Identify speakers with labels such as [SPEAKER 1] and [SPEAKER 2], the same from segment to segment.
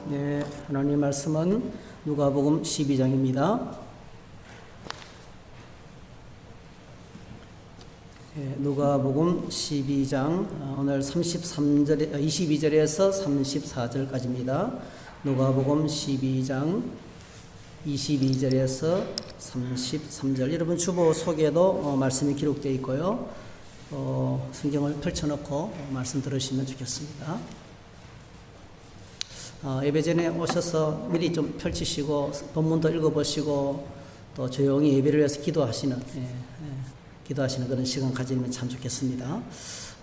[SPEAKER 1] 네, 하나님 말씀은 누가복음 12장입니다. 누가복음 12장 오늘 22절에서 34절까지입니다. 누가복음 12장 22절에서 33절. 여러분 주보 속에도 말씀이 기록되어 있고요. 성경을 펼쳐놓고 말씀 들으시면 좋겠습니다. 예배 전에 오셔서 미리 좀 펼치시고 본문도 읽어보시고 또 조용히 예배를 위해서 기도하시는 그런 시간 가지면 참 좋겠습니다.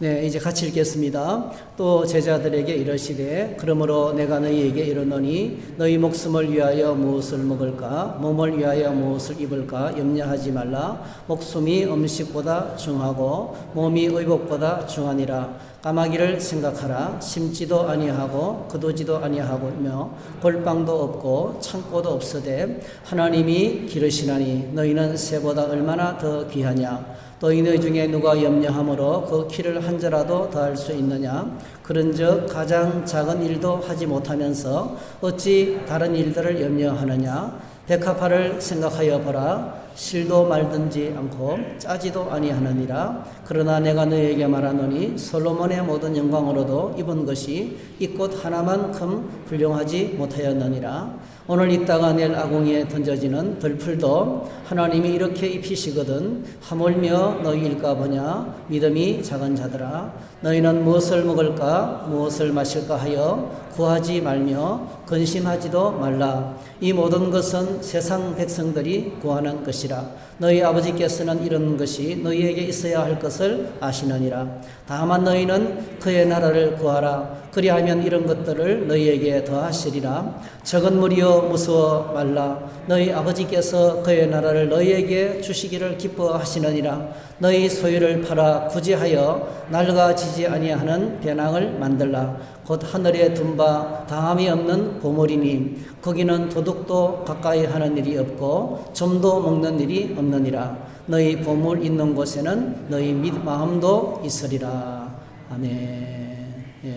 [SPEAKER 1] 네, 이제 같이 읽겠습니다. 또 제자들에게 이르시되 그러므로 내가 너희에게 이르노니 너희 목숨을 위하여 무엇을 먹을까 몸을 위하여 무엇을 입을까 염려하지 말라. 목숨이 음식보다 중하고 몸이 의복보다 중하니라. 까마귀를 생각하라. 심지도 아니하고 거두지도 아니하고며 골방도 없고 창고도 없으되 하나님이 기르시나니 너희는 새보다 얼마나 더 귀하냐. 너희 중에 누가 염려함으로 그 키를 한 자라도 더할 수 있느냐. 그런즉 가장 작은 일도 하지 못하면서 어찌 다른 일들을 염려하느냐. 백합화를 생각하여 보라. 실도 말든지 않고 짜지도 아니하느니라. 그러나 내가 너희에게 말하노니 솔로몬의 모든 영광으로도 입은 것이 이 꽃 하나만큼 훌륭하지 못하였느니라. 오늘 있다가 내일 아궁이에 던져지는 들풀도 하나님이 이렇게 입히시거든 하물며 너희일까 보냐. 믿음이 작은 자들아 너희는 무엇을 먹을까 무엇을 마실까 하여 구하지 말며 근심하지도 말라. 이 모든 것은 세상 백성들이 구하는 것이라. 너희 아버지께서는 이런 것이 너희에게 있어야 할 것을 아시느니라. 다만 너희는 그의 나라를 구하라. 그리하면 이런 것들을 너희에게 더하시리라. 적은 무리여 무서워 말라. 너희 아버지께서 그의 나라를 너희에게 주시기를 기뻐하시느니라. 너희 소유를 팔아 구제하여 낡아지지 아니하는 배낭을 만들라. 곧 하늘에 둔 바 다함이 없는 보물이니 거기는 도둑도 가까이 하는 일이 없고 점도 먹는 일이 없느니라. 너희 보물 있는 곳에는 너희 마음도 있으리라. 아멘.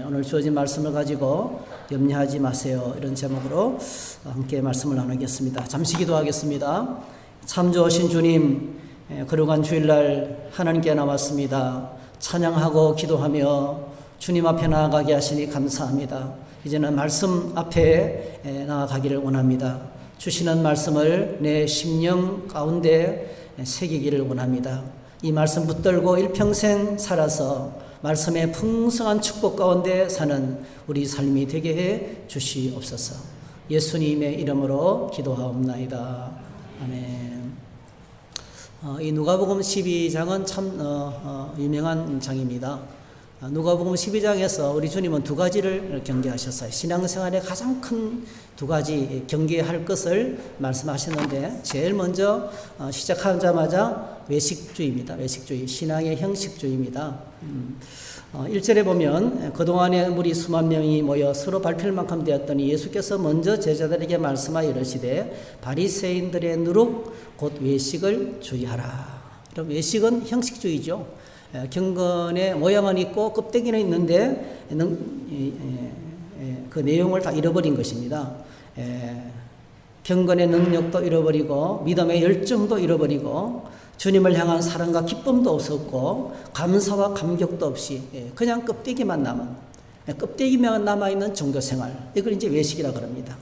[SPEAKER 1] 오늘 주어진 말씀을 가지고 염려하지 마세요. 이런 제목으로 함께 말씀을 나누겠습니다. 잠시 기도하겠습니다. 참 좋으신 주님, 거룩한 주일날 하나님께 나왔습니다. 찬양하고 기도하며 주님 앞에 나아가게 하시니 감사합니다. 이제는 말씀 앞에 나아가기를 원합니다. 주시는 말씀을 내 심령 가운데 새기기를 원합니다. 이 말씀 붙들고 일평생 살아서 말씀의 풍성한 축복 가운데 사는 우리 삶이 되게 해 주시옵소서. 예수님의 이름으로 기도하옵나이다. 아멘. 이 누가복음 12장은 참 유명한 장입니다. 누가복음 12장에서 우리 주님은 두 가지를 경계하셨어요. 신앙생활의 가장 큰 두 가지 경계할 것을 말씀하셨는데 제일 먼저 시작하자마자 외식주의입니다. 외식주의, 신앙의 형식주의입니다. 1절에 보면 그동안에 무리 수만 명이 모여 서로 밟힐 만큼 되었더니 예수께서 먼저 제자들에게 말씀하여 이르시되 바리새인들의 누룩 곧 외식을 주의하라. 그럼 외식은 형식주의죠. 경건의 모양은 있고 껍데기는 있는데 그 내용을 다 잃어버린 것입니다. 경건의 능력도 잃어버리고 믿음의 열정도 잃어버리고 주님을 향한 사랑과 기쁨도 없었고 감사와 감격도 없이 그냥 껍데기만 남아있는 종교생활, 이걸 이제 외식이라 그럽니다.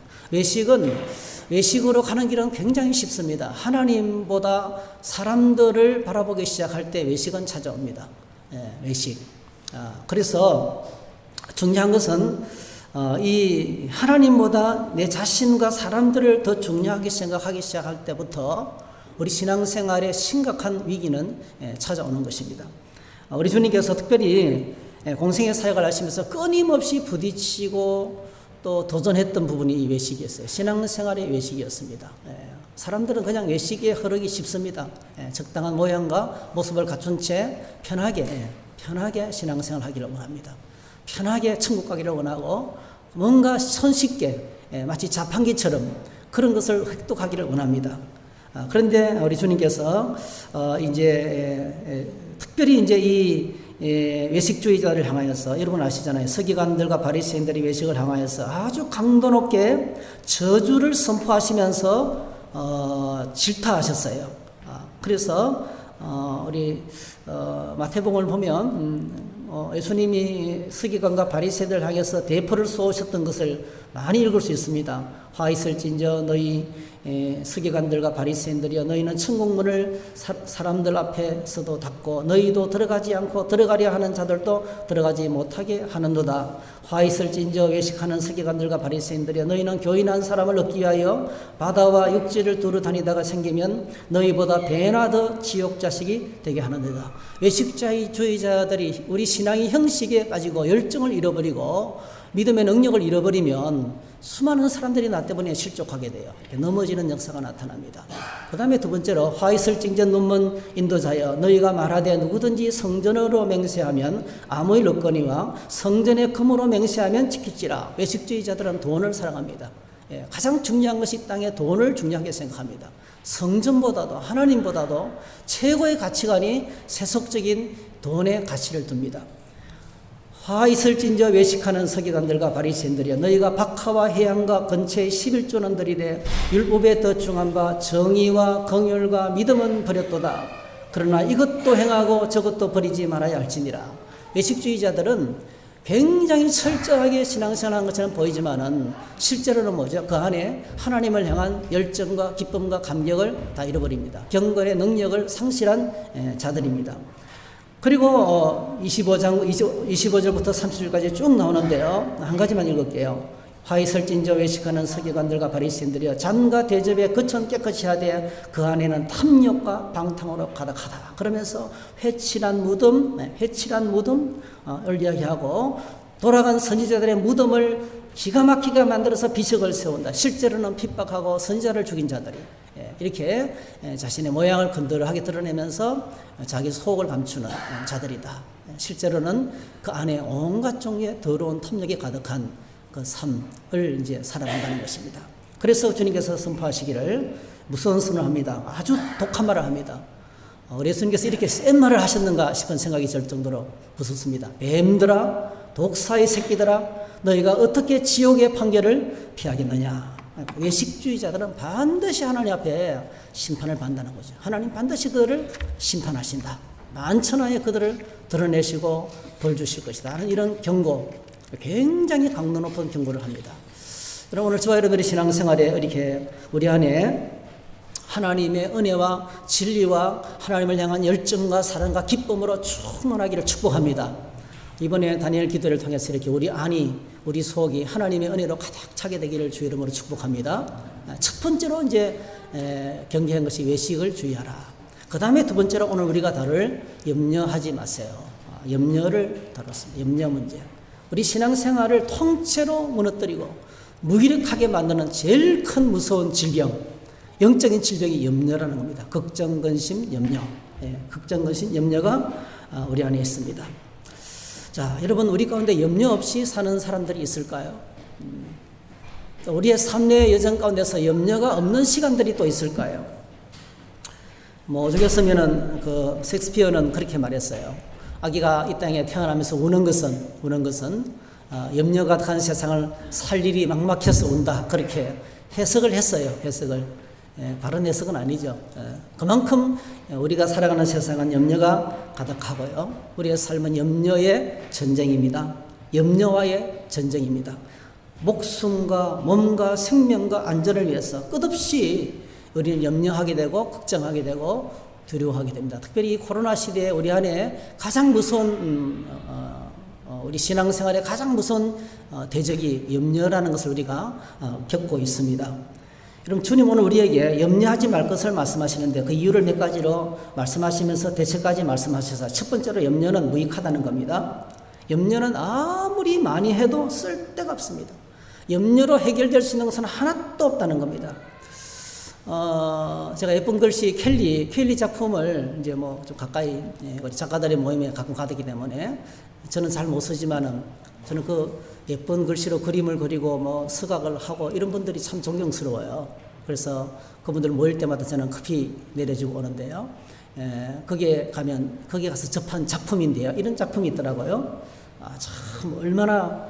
[SPEAKER 1] 외식으로 가는 길은 굉장히 쉽습니다. 하나님보다 사람들을 바라보기 시작할 때 외식은 찾아옵니다. 외식. 그래서 중요한 것은 이 하나님보다 내 자신과 사람들을 더 중요하게 생각하기 시작할 때부터 우리 신앙생활의 심각한 위기는 찾아오는 것입니다. 우리 주님께서 특별히 공생의 사역을 하시면서 끊임없이 부딪히고 또 도전했던 부분이 이 외식이었어요. 신앙생활의 외식이었습니다. 사람들은 그냥 외식에 흐르기 쉽습니다. 적당한 모양과 모습을 갖춘 채 편하게 신앙생활 하기를 원합니다. 편하게 천국 가기를 원하고 뭔가 손쉽게 마치 자판기처럼 그런 것을 획득하기를 원합니다. 그런데 우리 주님께서 이제 특별히 이제 외식주의자를 향하여서 여러분 아시잖아요. 서기관들과 바리새인들이 외식을 향하여서 아주 강도 높게 저주를 선포하시면서 질타하셨어요. 그래서 우리 마태복음을 보면 예수님이 서기관과 바리새인들을 향해서 대포를 쏘셨던 것을 많이 읽을 수 있습니다. 화 있을진저 너희 서기관들과 바리새인들이여 너희는 천국문을 사람들 앞에서도 닫고 너희도 들어가지 않고 들어가려 하는 자들도 들어가지 못하게 하는도다. 화 있을진저 외식하는 서기관들과 바리새인들이여 너희는 교인한 사람을 얻기 위하여 바다와 육지를 두루 다니다가 생기면 너희보다 배나 더 지옥 자식이 되게 하는도다. 외식주의자들이 우리 신앙의 형식에 가지고 열정을 잃어버리고 믿음의 능력을 잃어버리면 수많은 사람들이 나 때문에 실족하게 돼요. 이렇게 넘어지는 역사가 나타납니다. 그 다음에 두 번째로 화 있을 징전 눈먼 인도자여 너희가 말하되 누구든지 성전으로 맹세하면 아무의 럭거니와 성전의 금으로 맹세하면 지킬지라. 외식주의자들은 돈을 사랑합니다. 가장 중요한 것이 땅에 돈을 중요하게 생각합니다. 성전보다도 하나님보다도 최고의 가치관이 세속적인 돈의 가치를 둡니다. 화 있을진저 외식하는 서기관들과 바리새인들이여 너희가 박하와 해양과 근처의 11조는 들이되 율법에 더 중한 바 정의와 긍휼과 믿음은 버렸도다. 그러나 이것도 행하고 저것도 버리지 말아야 할지니라. 외식주의자들은 굉장히 철저하게 신앙생활하는 것처럼 보이지만은 실제로는 뭐죠? 그 안에 하나님을 향한 열정과 기쁨과 감격을 다 잃어버립니다. 경건의 능력을 상실한 자들입니다. 그리고 25절부터 30절까지 쭉 나오는데요. 한 가지만 읽을게요. 화 있을진저 외식하는 서기관들과 바리새인들이여 잔과 대접에 거천 깨끗이 하되 그 안에는 탐욕과 방탕으로 가득하다. 그러면서 회칠한 무덤을 이야기하고 돌아간 선지자들의 무덤을 기가 막히게 만들어서 비석을 세운다. 실제로는 핍박하고 선지자를 죽인 자들이 이렇게 자신의 모양을 건드러하게 드러내면서 자기 속을 감추는 자들이다. 실제로는 그 안에 온갖 종류의 더러운 탐욕이 가득한 그 삶을 이제 살아간다는 것입니다. 그래서 주님께서 선포하시기를 무서운 선을 합니다. 아주 독한 말을 합니다. 우리 예수님께서 이렇게 센 말을 하셨는가 싶은 생각이 들 정도로 무섭습니다. 뱀들아, 독사의 새끼들아, 너희가 어떻게 지옥의 판결을 피하겠느냐. 외식주의자들은 반드시 하나님 앞에 심판을 받는다는 거죠. 하나님 반드시 그들을 심판하신다. 만천하에 그들을 드러내시고 벌 주실 것이다 하는 이런 경고, 굉장히 강도 높은 경고를 합니다. 여러분, 오늘 저와 여러분의 신앙생활에 이렇게 우리 안에 하나님의 은혜와 진리와 하나님을 향한 열정과 사랑과 기쁨으로 충만하기를 축복합니다. 이번에 다니엘 기도를 통해서 이렇게 우리 안이, 우리 속이 하나님의 은혜로 가득 차게 되기를 주의 이름으로 축복합니다. 첫 번째로 이제 경계한 것이 외식을 주의하라. 그 다음에 두 번째로 오늘 우리가 다룰 염려하지 마세요. 염려를 다뤘습니다. 염려 문제. 우리 신앙생활을 통째로 무너뜨리고 무기력하게 만드는 제일 큰 무서운 질병, 영적인 질병이 염려라는 겁니다. 걱정, 근심, 염려. 걱정, 근심, 염려가 우리 안에 있습니다. 자, 여러분, 우리 가운데 염려 없이 사는 사람들이 있을까요? 우리의 삶의 여정 가운데서 염려가 없는 시간들이 또 있을까요? 오죽했으면은 셰익스피어는 그렇게 말했어요. 아기가 이 땅에 태어나면서 우는 것은 염려 가득한 세상을 살 일이 막막해서 운다. 그렇게 해석을 했어요. 바른 해석은 아니죠. 그만큼 우리가 살아가는 세상은 염려가 가득하고요. 우리의 삶은 염려의 전쟁입니다. 염려와의 전쟁입니다. 목숨과 몸과 생명과 안전을 위해서 끝없이 우리는 염려하게 되고 걱정하게 되고 두려워하게 됩니다. 특별히 이 코로나 시대에 우리 안에 가장 무서운 우리 신앙생활에 가장 무서운 대적이 염려라는 것을 우리가 겪고 있습니다. 여러분, 주님 오늘 우리에게 염려하지 말 것을 말씀하시는데 그 이유를 몇 가지로 말씀하시면서 대책까지 말씀하셔서 첫 번째로 염려는 무익하다는 겁니다. 염려는 아무리 많이 해도 쓸데가 없습니다. 염려로 해결될 수 있는 것은 하나도 없다는 겁니다. 제가 예쁜 글씨 켈리 작품을 이제 좀 가까이 우리 작가들의 모임에 가끔 가기 때문에 저는 잘 못 쓰지만은 저는 그 예쁜 글씨로 그림을 그리고 서각을 하고 이런 분들이 참 존경스러워요. 그래서 그분들 모일 때마다 저는 커피 내려주고 오는데요. 거기에 가면 거기에 가서 접한 작품인데요. 이런 작품이 있더라고요. 참 얼마나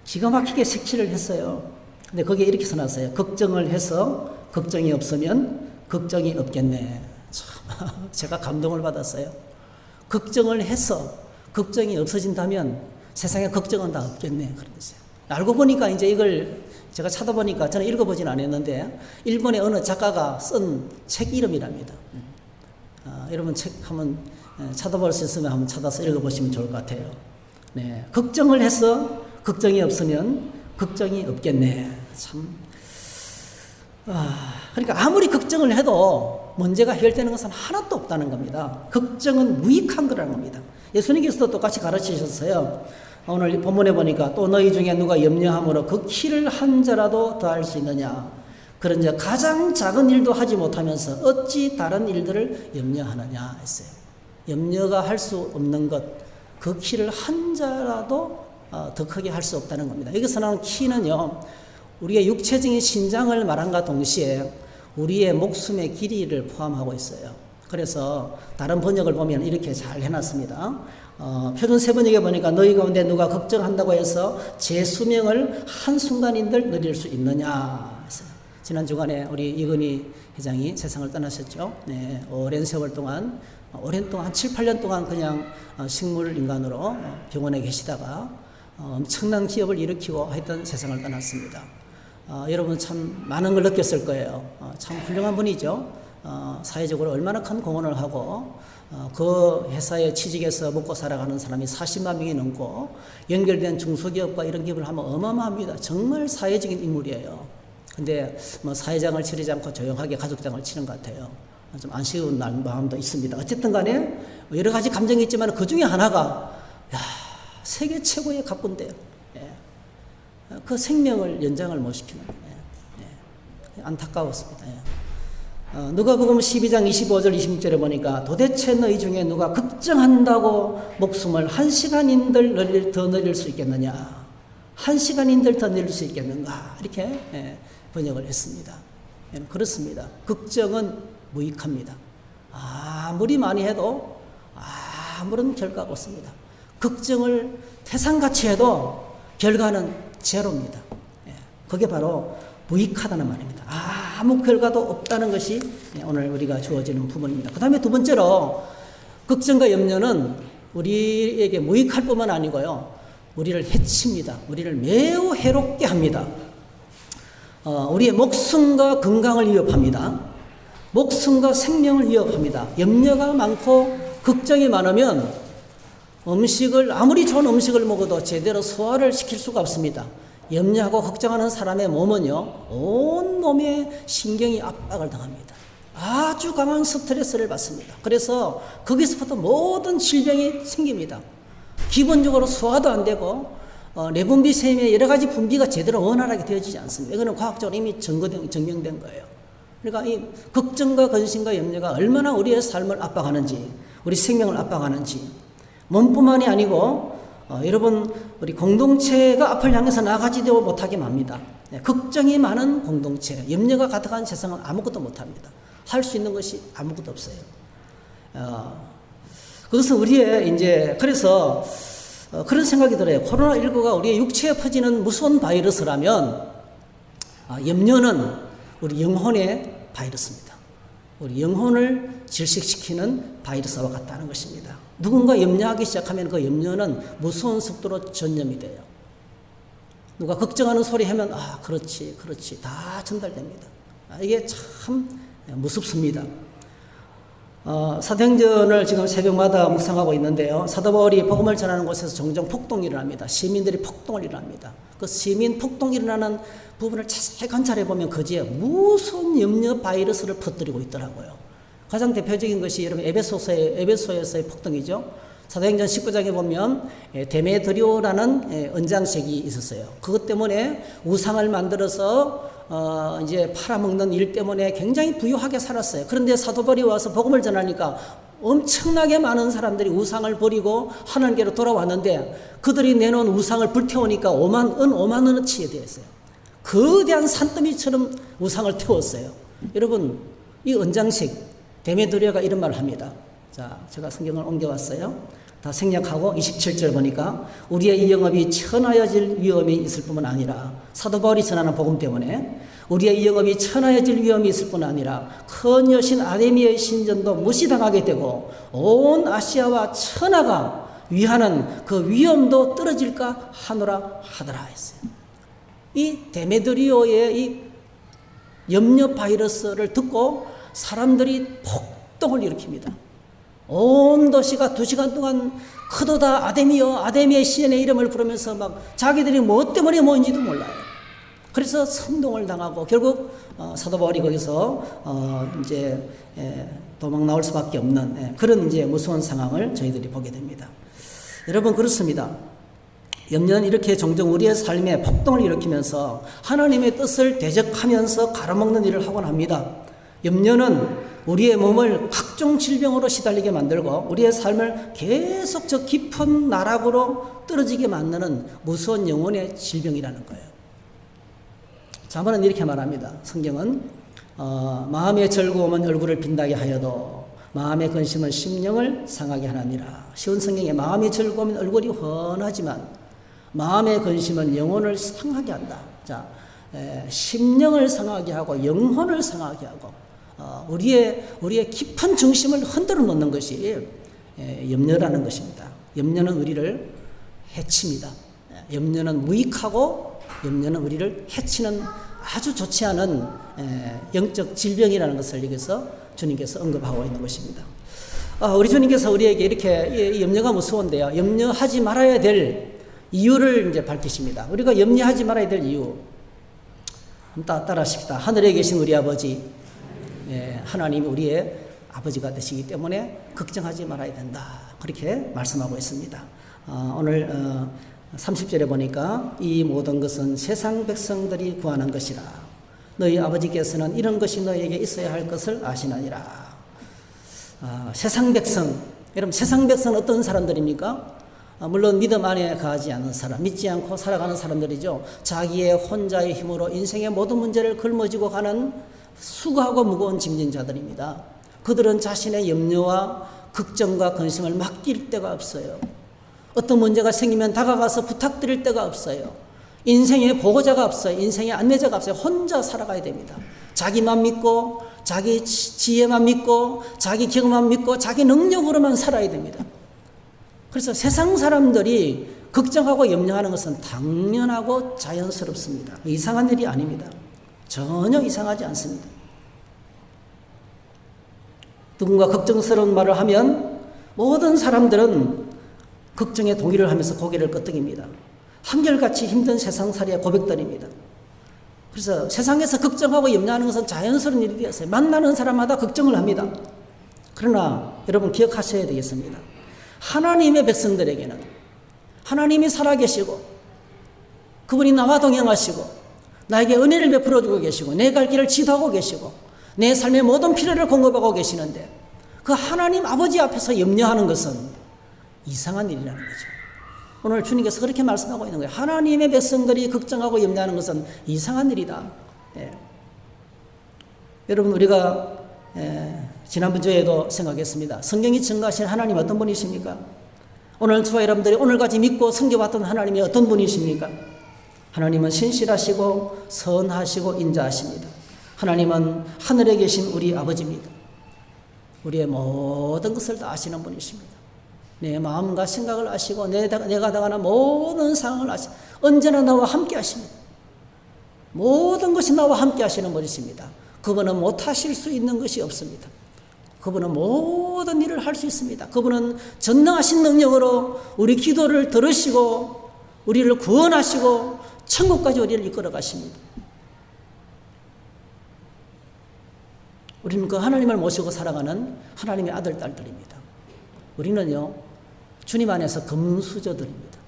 [SPEAKER 1] 기가 막히게 색칠을 했어요. 근데 거기에 이렇게 써놨어요. 걱정을 해서 걱정이 없으면 걱정이 없겠네. 참 제가 감동을 받았어요. 걱정을 해서 걱정이 없어진다면 세상에 걱정은 다 없겠네. 그러면서요. 알고 보니까 이제 이걸 제가 찾아보니까 저는 읽어보진 않았는데 일본의 어느 작가가 쓴 책 이름이랍니다. 여러분 책 한번 찾아볼 수 있으면 한번 찾아서 읽어보시면 좋을 것 같아요. 네, 걱정을 해서 걱정이 없으면 걱정이 없겠네. 참. 그러니까 아무리 걱정을 해도 문제가 해결되는 것은 하나도 없다는 겁니다. 걱정은 무익한 거라는 겁니다. 예수님께서도 똑같이 가르치셨어요. 오늘 본문에 보니까 또 너희 중에 누가 염려함으로 그 키를 한 자라도 더할 수 있느냐. 그런즉 가장 작은 일도 하지 못하면서 어찌 다른 일들을 염려하느냐 했어요. 염려가 할 수 없는 것, 그 키를 한 자라도 더 크게 할 수 없다는 겁니다. 여기서 나오는 키는요, 우리의 육체적인 신장을 말함과 동시에 우리의 목숨의 길이를 포함하고 있어요. 그래서 다른 번역을 보면 이렇게 잘 해놨습니다. 표준 세번역에 보니까 너희 가운데 누가 걱정한다고 해서 제 수명을 한순간인들 누릴 수 있느냐 했어요. 지난 주간에 우리 이건희 회장이 세상을 떠나셨죠. 네, 오랜 세월 동안 한 7, 8년 동안 그냥 식물 인간으로 병원에 계시다가 엄청난 기업을 일으키고 했던 세상을 떠났습니다. 여러분 참 많은 걸 느꼈을 거예요. 참 훌륭한 분이죠. 사회적으로 얼마나 큰 공헌을 하고 그 회사에 취직해서 먹고 살아가는 사람이 40만 명이 넘고 연결된 중소기업과 이런 기업을 하면 어마어마합니다. 정말 사회적인 인물이에요. 근데 뭐 사회장을 치르지 않고 조용하게 가족장을 치는 것 같아요. 좀 안쓰러운 마음도 있습니다. 어쨌든 간에 여러 가지 감정이 있지만 그 중에 하나가 세계 최고의 가꾼데요. 그 생명을 연장을 못 시키는 거예요. 안타까웠습니다. 누가복음 12장 25절 26절에 보니까 도대체 너희 중에 누가 걱정한다고 목숨을 1시간인들 더 늘릴 수 있겠느냐. 1시간인들 더 늘릴 수 있겠는가. 이렇게 번역을 했습니다. 그렇습니다. 걱정은 무익합니다. 아무리 많이 해도 아무런 결과가 없습니다. 걱정을 태산같이 해도 결과는 제로입니다. 그게 바로 무익하다는 말입니다. 아무 결과도 없다는 것이 오늘 우리가 주어지는 부분입니다. 그 다음에 두 번째로 걱정과 염려는 우리에게 무익할 뿐만 아니고요. 우리를 해칩니다. 우리를 매우 해롭게 합니다. 우리의 목숨과 건강을 위협합니다. 목숨과 생명을 위협합니다. 염려가 많고 걱정이 많으면 아무리 좋은 음식을 먹어도 제대로 소화를 시킬 수가 없습니다. 염려하고 걱정하는 사람의 몸은요, 온 몸에 신경이 압박을 당합니다. 아주 강한 스트레스를 받습니다. 그래서 거기서부터 모든 질병이 생깁니다. 기본적으로 소화도 안 되고 내분비 셈의 여러 가지 분비가 제대로 원활하게 되어지지 않습니다. 이거는 과학적으로 이미 증명된 거예요. 그러니까 이 걱정과 근심과 염려가 얼마나 우리의 삶을 압박하는지, 우리 생명을 압박하는지, 몸뿐만이 아니고 여러분 우리 공동체가 앞을 향해서 나가지도 못하게 맙니다. 걱정이 많은 공동체, 염려가 가득한 세상은 아무것도 못합니다. 할 수 있는 것이 아무것도 없어요. 그것은 우리의 그래서 그런 생각이 들어요. 코로나19가 우리의 육체에 퍼지는 무서운 바이러스라면 염려는 우리 영혼의 바이러스입니다. 우리 영혼을 질식시키는 바이러스와 같다는 것입니다. 누군가 염려하기 시작하면 그 염려는 무서운 속도로 전염이 돼요. 누가 걱정하는 소리 하면 그렇지 다 전달됩니다. 이게 참 무섭습니다. 사도행전을 지금 새벽마다 묵상하고 있는데요. 사도 바울이 복음을 전하는 곳에서 종종 폭동이 일어납니다. 시민들이 폭동을 일어납니다. 그 시민 폭동이 일어나는 부분을 자세히 관찰해 보면 거기에 무슨 염려 바이러스를 퍼뜨리고 있더라고요. 가장 대표적인 것이 여러분 에베소에서의 폭동이죠. 사도행전 19장에 보면 데메드리오라는 은장색이 있었어요. 그것 때문에 우상을 만들어서 이제 팔아먹는 일 때문에 굉장히 부유하게 살았어요. 그런데 사도 바울이 와서 복음을 전하니까 엄청나게 많은 사람들이 우상을 버리고 하나님께로 돌아왔는데 그들이 내놓은 우상을 불태우니까 5만 원어치에 대했어요. 거대한 산더미처럼 우상을 태웠어요. 여러분 이 은장색 데메드리오가 이런 말을 합니다. 자, 제가 성경을 옮겨왔어요. 다 생략하고 27절 보니까 우리의 이 영업이 천하여질 위험이 있을 뿐만 아니라 사도 바울이 전하는 복음 때문에 우리의 이 영업이 천하여질 위험이 있을 뿐 아니라 큰 여신 아데미의 신전도 무시당하게 되고 온 아시아와 천하가 위하는 그 위험도 떨어질까 하노라 하더라 했어요. 이 데메드리오의 이 염려 바이러스를 듣고 사람들이 폭동을 일으킵니다. 온 도시가 2시간 동안 크도다 아데미여 아데미의 신의 이름을 부르면서 막 자기들이 뭐 때문에 모인지도 몰라요. 그래서 선동을 당하고 결국 사도 바울이 거기서 이제 도망 나올 수밖에 없는 그런 이제 무서운 상황을 저희들이 보게 됩니다. 여러분 그렇습니다. 염려는 이렇게 종종 우리의 삶에 폭동을 일으키면서 하나님의 뜻을 대적하면서 가로막는 일을 하곤 합니다. 염려는 우리의 몸을 각종 질병으로 시달리게 만들고 우리의 삶을 계속 저 깊은 나락으로 떨어지게 만드는 무서운 영혼의 질병이라는 거예요. 자문은 이렇게 말합니다. 성경은 마음의 즐거움은 얼굴을 빛나게 하여도 마음의 근심은 심령을 상하게 하나니라. 쉬운 성경에 마음의 즐거움은 얼굴이 훤하지만 마음의 근심은 영혼을 상하게 한다. 자, 심령을 상하게 하고 영혼을 상하게 하고 우리의 깊은 중심을 흔들어 놓는 것이 염려라는 것입니다. 염려는 우리를 해칩니다. 염려는 무익하고 염려는 우리를 해치는 아주 좋지 않은 영적 질병이라는 것을 여기서 주님께서 언급하고 있는 것입니다. 우리 주님께서 우리에게 이렇게 염려가 무서운데요. 염려하지 말아야 될 이유를 이제 밝히십니다. 우리가 염려하지 말아야 될 이유. 따라하십시다. 하늘에 계신 우리 아버지, 하나님이 우리의 아버지가 되시기 때문에 걱정하지 말아야 된다. 그렇게 말씀하고 있습니다. 오늘 30절에 보니까 이 모든 것은 세상 백성들이 구하는 것이라. 너희 아버지께서는 이런 것이 너희에게 있어야 할 것을 아시나니라. 세상 백성, 여러분 세상 백성은 어떤 사람들입니까? 물론 믿음 안에 가지 않는 사람, 믿지 않고 살아가는 사람들이죠. 자기의 혼자의 힘으로 인생의 모든 문제를 걸머지고 가는 수고하고 무거운 짐진 자들입니다. 그들은 자신의 염려와 걱정과 근심을 맡길 데가 없어요. 어떤 문제가 생기면 다가가서 부탁드릴 데가 없어요. 인생의 보호자가 없어요. 인생의 안내자가 없어요. 혼자 살아가야 됩니다. 자기만 믿고 자기 지혜만 믿고 자기 경험만 믿고 자기 능력으로만 살아야 됩니다. 그래서 세상 사람들이 걱정하고 염려하는 것은 당연하고 자연스럽습니다. 이상한 일이 아닙니다. 전혀 이상하지 않습니다. 누군가 걱정스러운 말을 하면 모든 사람들은 걱정에 동의를 하면서 고개를 끄덕입니다. 한결같이 힘든 세상살이의 고백들입니다. 그래서 세상에서 걱정하고 염려하는 것은 자연스러운 일이 되었어요. 만나는 사람마다 걱정을 합니다. 그러나 여러분 기억하셔야 되겠습니다. 하나님의 백성들에게는 하나님이 살아계시고 그분이 나와 동행하시고 나에게 은혜를 베풀어 주고 계시고 내 갈 길을 지도하고 계시고 내 삶의 모든 필요를 공급하고 계시는데 그 하나님 아버지 앞에서 염려하는 것은 이상한 일이라는 거죠. 오늘 주님께서 그렇게 말씀하고 있는 거예요. 하나님의 백성들이 걱정하고 염려하는 것은 이상한 일이다. 여러분 우리가 지난번 주에도 생각했습니다. 성경이 증거하신 하나님 어떤 분이십니까? 오늘 저와 여러분들이 오늘까지 믿고 섬겨왔던 하나님이 어떤 분이십니까? 하나님은 신실하시고 선하시고 인자하십니다. 하나님은 하늘에 계신 우리 아버지입니다. 우리의 모든 것을 다 아시는 분이십니다. 내 마음과 생각을 아시고 내가 당하는 모든 상황을 아시고 언제나 나와 함께 하십니다. 모든 것이 나와 함께 하시는 분이십니다. 그분은 못하실 수 있는 것이 없습니다. 그분은 모든 일을 할 수 있습니다. 그분은 전능하신 능력으로 우리 기도를 들으시고 우리를 구원하시고 천국까지 우리를 이끌어 가십니다. 우리는 그 하나님을 모시고 살아가는 하나님의 아들, 딸들입니다. 우리는요, 주님 안에서 금수저들입니다.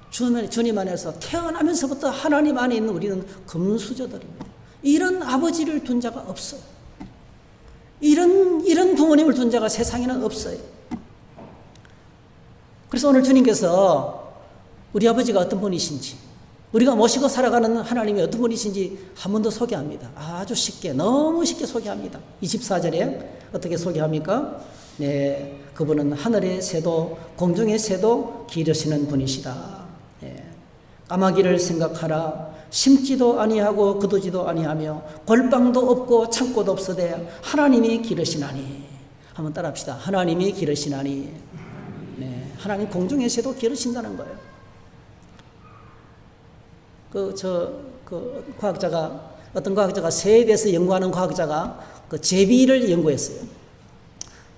[SPEAKER 1] 주님 안에서 태어나면서부터 하나님 안에 있는 우리는 금수저들입니다. 이런 아버지를 둔 자가 없어요. 이런 부모님을 둔 자가 세상에는 없어요. 그래서 오늘 주님께서 우리 아버지가 어떤 분이신지, 우리가 모시고 살아가는 하나님이 어떤 분이신지 한 번 더 소개합니다. 아주 쉽게, 너무 쉽게 소개합니다. 24절에 어떻게 소개합니까? 네, 그분은 하늘의 새도 공중의 새도 기르시는 분이시다. 네, 까마귀를 생각하라. 심지도 아니하고 거두지도 아니하며 골방도 없고 창고도 없으되 하나님이 기르시나니. 한번 따라합시다. 하나님이 기르시나니. 네, 하나님 공중의 새도 기르신다는 거예요. 어떤 과학자가 새에 대해서 연구하는 과학자가 그 제비를 연구했어요.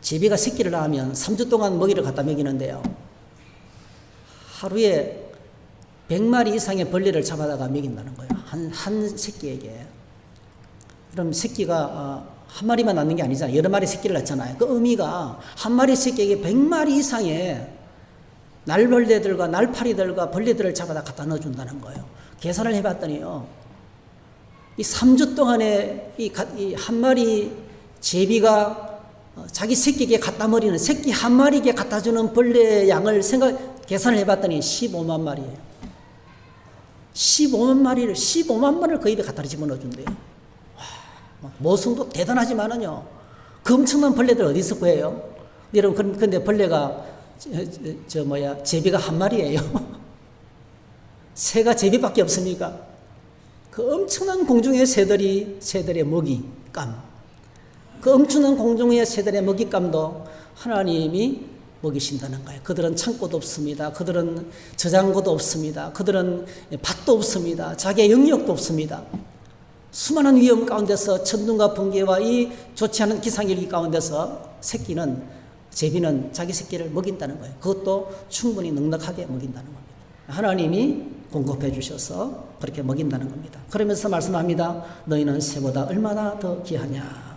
[SPEAKER 1] 제비가 새끼를 낳으면 3주 동안 먹이를 갖다 먹이는데요. 하루에 100마리 이상의 벌레를 잡아다가 먹인다는 거예요. 한 새끼에게. 그럼 새끼가 한 마리만 낳는 게 아니잖아요. 여러 마리 새끼를 낳잖아요. 그 의미가 한 마리 새끼에게 100마리 이상의 날벌레들과 날파리들과 벌레들을 잡아다 갖다 넣어준다는 거예요. 계산을 해봤더니요. 이 3주 동안에 이 한 마리 제비가 자기 새끼에게 갖다 버리는 새끼 한 마리에게 갖다 주는 벌레의 양을 계산을 해봤더니 15만 마리예요. 15만 마리를 그 입에 갖다 집어넣어 준대요. 모성도 대단하지만은요. 그 엄청난 벌레들 어디서 구해요? 여러분, 근데 벌레가 제비가 한 마리예요. 새가 제비밖에 없습니까? 그 엄청난 공중의 새들의 먹이감, 그 엄청난 공중의 새들의 먹이감도 하나님이 먹이신다는 거예요. 그들은 창고도 없습니다. 그들은 저장고도 없습니다. 그들은 밭도 없습니다. 자기의 영역도 없습니다. 수많은 위험 가운데서 천둥과 번개와 이 좋지 않은 기상일기 가운데서 제비는 자기 새끼를 먹인다는 거예요. 그것도 충분히 넉넉하게 먹인다는 겁니다. 하나님이 공급해 주셔서 그렇게 먹인다는 겁니다. 그러면서 말씀합니다. 너희는 새보다 얼마나 더 귀하냐.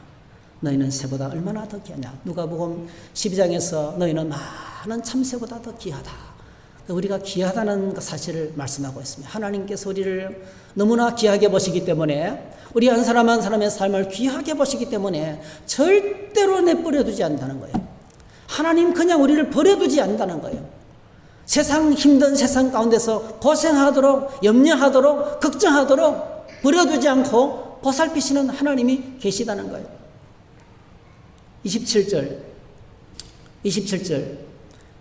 [SPEAKER 1] 너희는 새보다 얼마나 더 귀하냐. 누가복음 12장에서 너희는 많은 참새보다 더 귀하다. 우리가 귀하다는 사실을 말씀하고 있습니다. 하나님께서 우리를 너무나 귀하게 보시기 때문에 우리 한 사람 한 사람의 삶을 귀하게 보시기 때문에 절대로 내버려두지 않는다는 거예요. 하나님 그냥 우리를 버려두지 않는다는 거예요. 힘든 세상 가운데서 고생하도록, 염려하도록, 걱정하도록 버려두지 않고 보살피시는 하나님이 계시다는 거예요. 27절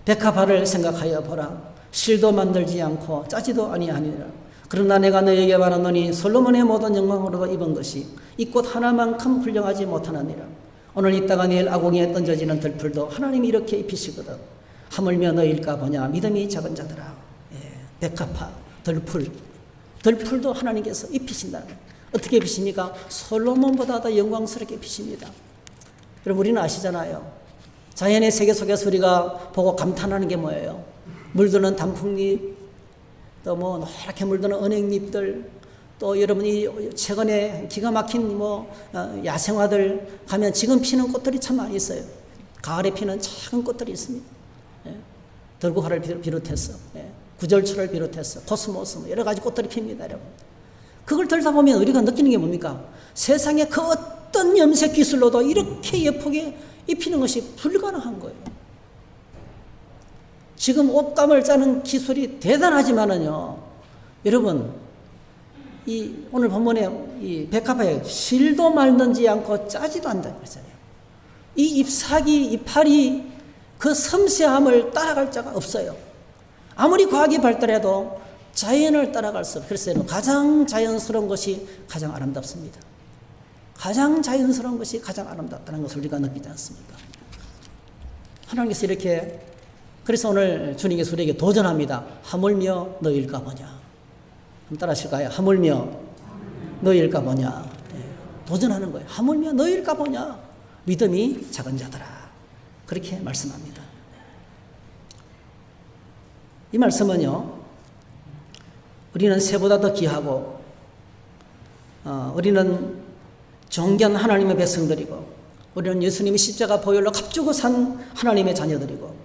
[SPEAKER 1] 백합화를 생각하여 보라. 실도 만들지 않고 짜지도 아니하니라. 그러나 내가 너에게 말하노니 솔로몬의 모든 영광으로도 입은 것이 이 꽃 하나만큼 훌륭하지 못하느니라. 오늘 있다가 내일 아궁이에 던져지는 들풀도 하나님이 이렇게 입히시거든. 하물며 너일까 보냐. 믿음이 작은 자들아. 백합화, 들풀도 하나님께서 입히신다는 거예요. 어떻게 입히십니까? 솔로몬보다 더 영광스럽게 입히십니다. 여러분, 우리는 아시잖아요. 자연의 세계 속에서 우리가 보고 감탄하는 게 뭐예요? 물드는 단풍잎, 또 노랗게 물드는 은행잎들, 또 여러분이 최근에 기가 막힌 야생화들 가면 지금 피는 꽃들이 참 많이 있어요. 가을에 피는 작은 꽃들이 있습니다. 들국화를 비롯해서, 구절초를 비롯해서 코스모스 여러 가지 꽃들이 핍니다, 여러분. 그걸 들다 보면 우리가 느끼는 게 뭡니까? 세상에 그 어떤 염색 기술로도 이렇게 예쁘게 입히는 것이 불가능한 거예요. 지금 옷감을 짜는 기술이 대단하지만은요, 여러분, 오늘 본문에 이 백합화에 실도 말든지 않고 짜지도 않는다고 했잖아요. 이 잎사귀, 이파리, 그 섬세함을 따라갈 자가 없어요. 아무리 과학이 발달해도 자연을 따라갈 수 없어요. 그래서 가장 자연스러운 것이 가장 아름답습니다. 가장 자연스러운 것이 가장 아름답다는 것을 우리가 느끼지 않습니까? 하나님께서 이렇게, 그래서 오늘 주님께서 우리에게 도전합니다. 하물며 너일까 보냐. 한번 따라 하실까요? 하물며 너일까 보냐. 도전하는 거예요. 하물며 너일까 보냐. 믿음이 작은 자들아. 그렇게 말씀합니다. 이 말씀은요, 우리는 새보다 더 귀하고, 우리는 존귀한 하나님의 백성들이고, 우리는 예수님이 십자가 보혈로 값주고 산 하나님의 자녀들이고,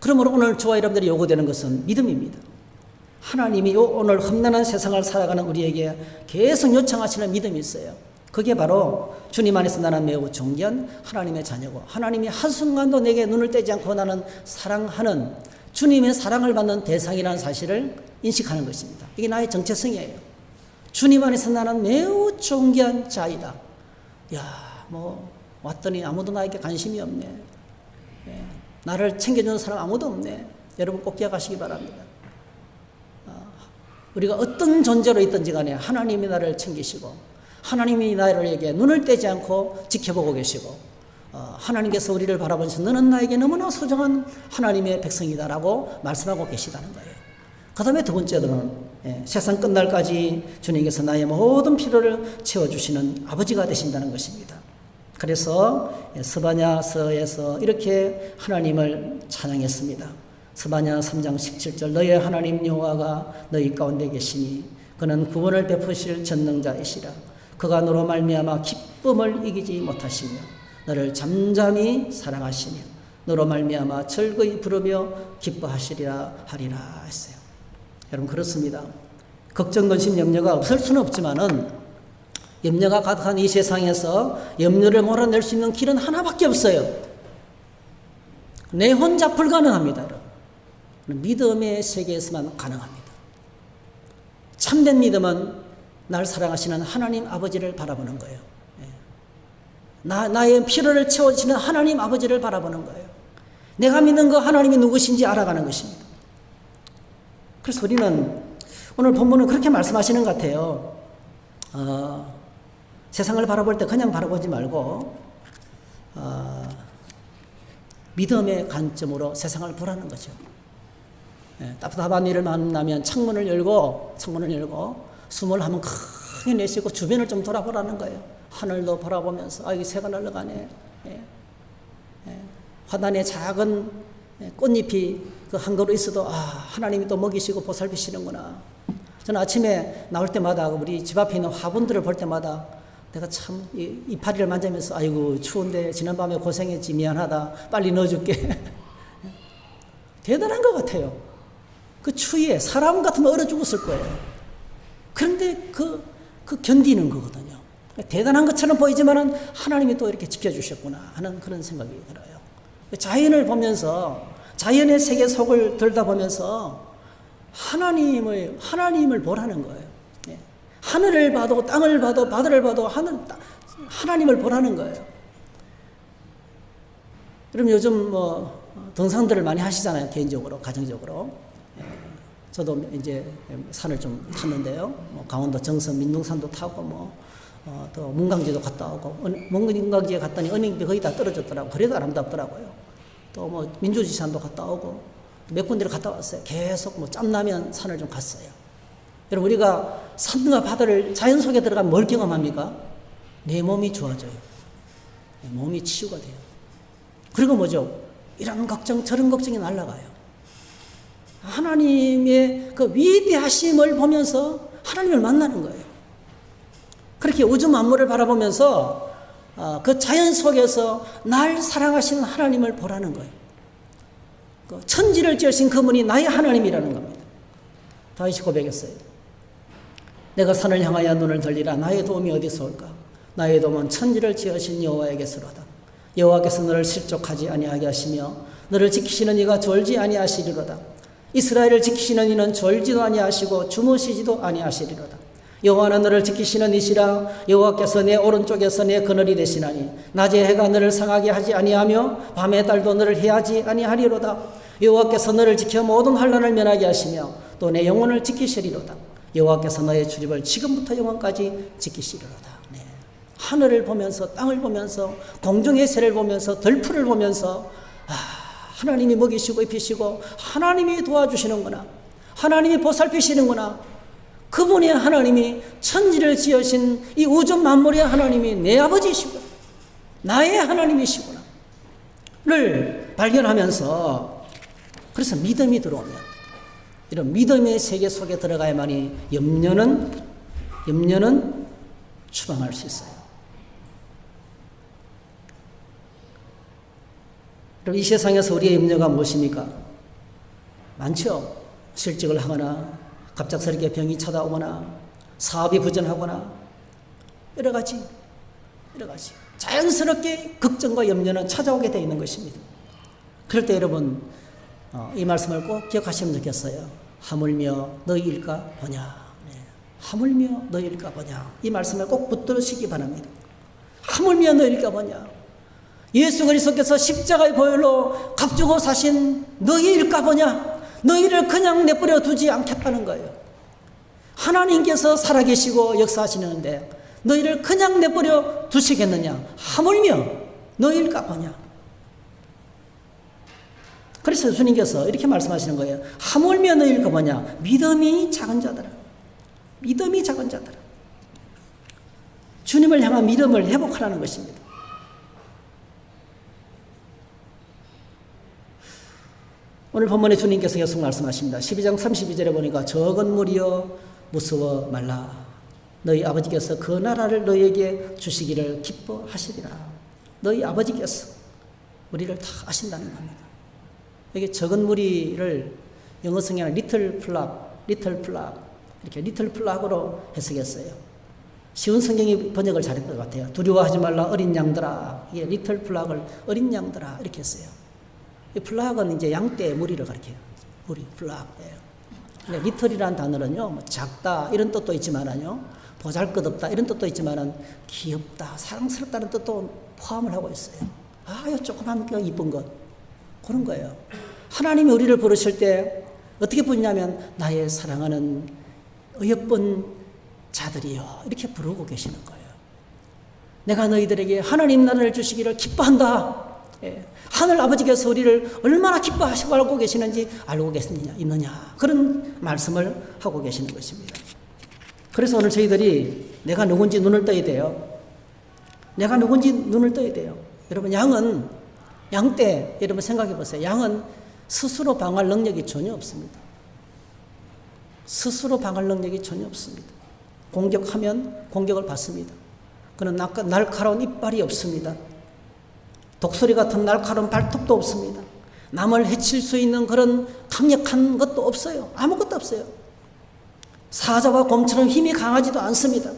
[SPEAKER 1] 그러므로 오늘 저와 여러분들이 요구되는 것은 믿음입니다. 하나님이 오늘 험난한 세상을 살아가는 우리에게 계속 요청하시는 믿음이 있어요. 그게 바로 주님 안에서 나는 매우 존귀한 하나님의 자녀고, 하나님이 한순간도 내게 눈을 떼지 않고 나는 사랑하는 주님의 사랑을 받는 대상이라는 사실을 인식하는 것입니다. 이게 나의 정체성이에요. 주님 안에서 나는 매우 존귀한 자이다. 야, 뭐 왔더니 아무도 나에게 관심이 없네. 예, 나를 챙겨주는 사람 아무도 없네. 여러분 꼭 기억하시기 바랍니다. 우리가 어떤 존재로 있든지 간에 하나님이 나를 챙기시고 하나님이 나에게 눈을 떼지 않고 지켜보고 계시고 하나님께서 우리를 바라보면서 너는 나에게 너무나 소중한 하나님의 백성이다라고 말씀하고 계시다는 거예요. 그 다음에 두 번째로는 세상 끝날까지 주님께서 나의 모든 필요를 채워주시는 아버지가 되신다는 것입니다. 그래서 스바냐서에서 이렇게 하나님을 찬양했습니다. 스바냐 3장 17절 너의 하나님 여호와가 너희 가운데 계시니 그는 구원을 베푸실 전능자이시라. 그가 너로 말미암아 기쁨을 이기지 못하시며 너를 잠잠히 사랑하시며 너로 말미암아 즐거이 부르며 기뻐하시리라 하리라 했어요. 여러분 그렇습니다. 걱정, 근심, 염려가 없을 수는 없지만은 염려가 가득한 이 세상에서 염려를 몰아낼 수 있는 길은 하나밖에 없어요. 내 혼자 불가능합니다. 여러분. 믿음의 세계에서만 가능합니다. 참된 믿음은 날 사랑하시는 하나님 아버지를 바라보는 거예요. 나의 필요를 채워주시는 하나님 아버지를 바라보는 거예요. 내가 믿는 그 하나님이 누구신지 알아가는 것입니다. 그래서 우리는 오늘 본문은 그렇게 말씀하시는 것 같아요. 세상을 바라볼 때 그냥 바라보지 말고 믿음의 관점으로 세상을 보라는 거죠. 따뜻한 일을 만나면 창문을 열고 숨을 한번 크게 내쉬고 주변을 좀 돌아보라는 거예요. 하늘도 바라보면서 아, 이 새가 날아가네. 화단에 작은 꽃잎이 그 한 그루 있어도 아, 하나님이 또 먹이시고 보살피시는구나. 저는 아침에 나올 때마다 우리 집 앞에 있는 화분들을 볼 때마다 내가 참 이파리를 만지면서 아이고 추운데 지난밤에 고생했지 미안하다 빨리 넣어줄게. 대단한 것 같아요. 그 추위에 사람 같으면 얼어 죽었을 거예요. 그런데 그 견디는 거거든요. 대단한 것처럼 보이지만은 하나님이 또 이렇게 지켜주셨구나 하는 그런 생각이 들어요. 자연을 보면서 자연의 세계 속을 들여다보면서 하나님을 보라는 거예요. 하늘을 봐도 땅을 봐도 바다를 봐도 하나님을 보라는 거예요. 그럼 요즘 뭐 등산들을 많이 하시잖아요. 개인적으로, 가정적으로. 저도 이제 산을 좀 탔는데요. 뭐 강원도 정선 민둥산도 타고 또 문강지도 갔다 오고 문강지에 갔더니 은행잎이 거의 다 떨어졌더라고. 그래도 아름답더라고요. 또 뭐 민주지산도 갔다 오고 몇 군데를 갔다 왔어요. 계속 뭐 짬나면 산을 좀 갔어요. 여러분 우리가 산과 바다를 자연 속에 들어가면 뭘 경험합니까? 내 몸이 좋아져요. 내 몸이 치유가 돼요. 그리고 뭐죠? 이런 걱정 저런 걱정이 날아가요. 하나님의 그 위대하심을 보면서 하나님을 만나는 거예요. 그렇게 우주 만물을 바라보면서 그 자연 속에서 날 사랑하시는 하나님을 보라는 거예요. 그 천지를 지으신 그분이 나의 하나님이라는 겁니다. 다윗이 고백했어요. 내가 산을 향하여 눈을 들리라. 나의 도움이 어디서 올까? 나의 도움은 천지를 지으신 여호와에게서로다. 여호와께서 너를 실족하지 아니하게 하시며 너를 지키시는 이가 졸지 아니하시리로다. 이스라엘을 지키시는 이는 졸지도 아니하시고 주무시지도 아니하시리로다. 여호와는 너를 지키시는 이시라. 여호와께서 내 오른쪽에서 내 그늘이 되시나니 낮에 해가 너를 상하게 하지 아니하며 밤의 달도 너를 해하지 아니하리로다. 여호와께서 너를 지켜 모든 환난을 면하게 하시며 또 내 영혼을 지키시리로다. 여호와께서 너의 출입을 지금부터 영원까지 지키시리로다. 네. 하늘을 보면서 땅을 보면서 공중의 새를 보면서 들풀을 보면서 하나님이 먹이시고 입히시고 하나님이 도와주시는구나. 하나님이 보살피시는구나. 그분의 하나님이 천지를 지으신 이 우주 만물의 하나님이 내 아버지시구나. 나의 하나님이시구나. 를 발견하면서 그래서 믿음이 들어오면 이런 믿음의 세계 속에 들어가야만이 염려는 추방할 수 있어요. 그럼 이 세상에서 우리의 염려가 무엇입니까? 많죠. 실직을 하거나 갑작스럽게 병이 찾아오거나 사업이 부진하거나 여러 가지 자연스럽게 걱정과 염려는 찾아오게 되어 있는 것입니다. 그럴 때 여러분 이 말씀을 꼭 기억하시면 좋겠어요. 하물며 너희일까 보냐. 네. 하물며 너희일까 보냐. 이 말씀을 꼭 붙들으시기 바랍니다. 하물며 너희일까 보냐. 예수 그리스도께서 십자가의 보혈로 값주고 사신 너희일까 보냐. 너희를 그냥 내버려 두지 않겠다는 거예요. 하나님께서 살아계시고 역사하시는데 너희를 그냥 내버려 두시겠느냐. 하물며 너희일까 보냐. 그래서 주님께서 이렇게 말씀하시는 거예요. 하물며 너희일까 보냐. 믿음이 작은 자들아. 믿음이 작은 자들아. 주님을 향한 믿음을 회복하라는 것입니다. 오늘 본문에 주님께서 계속 말씀하십니다. 12장 32절에 보니까 적은 무리여 무서워 말라. 너희 아버지께서 그 나라를 너희에게 주시기를 기뻐하시리라. 너희 아버지께서 우리를 다 아신다는 겁니다. 여기 적은 무리를 영어 성경에 리틀 플락 이렇게 리틀 플락으로 해석했어요. 쉬운 성경이 번역을 잘했던 것 같아요. 두려워하지 말라 어린 양들아. 이게 리틀 플락을 어린 양들아 이렇게 했어요. 이 플락은 이제 양떼의 무리를 가리켜요. 무리 플락이에요. 리틀이라는 단어는요, 뭐 작다 이런 뜻도 있지만은요, 보잘것없다 이런 뜻도 있지만은 귀엽다, 사랑스럽다는 뜻도 포함을 하고 있어요. 이 조그만 거 이쁜 것 그런 거예요. 하나님이 우리를 부르실 때 어떻게 부르냐면 나의 사랑하는 어여쁜 자들이여 이렇게 부르고 계시는 거예요. 내가 너희들에게 하나님 나라를 주시기를 기뻐한다. 하늘 아버지께서 우리를 얼마나 기뻐하시고 알고 계시는지 알고 있느냐 그런 말씀을 하고 계시는 것입니다. 그래서 오늘 저희들이 내가 누군지 눈을 떠야 돼요. 내가 누군지 눈을 떠야 돼요. 여러분 양떼 여러분 생각해 보세요. 양은 스스로 방어할 능력이 전혀 없습니다. 스스로 방어할 능력이 전혀 없습니다. 공격하면 공격을 받습니다. 그는 날카로운 이빨이 없습니다. 독수리 같은 날카로운 발톱도 없습니다. 남을 해칠 수 있는 그런 강력한 것도 없어요. 아무것도 없어요. 사자와 곰처럼 힘이 강하지도 않습니다.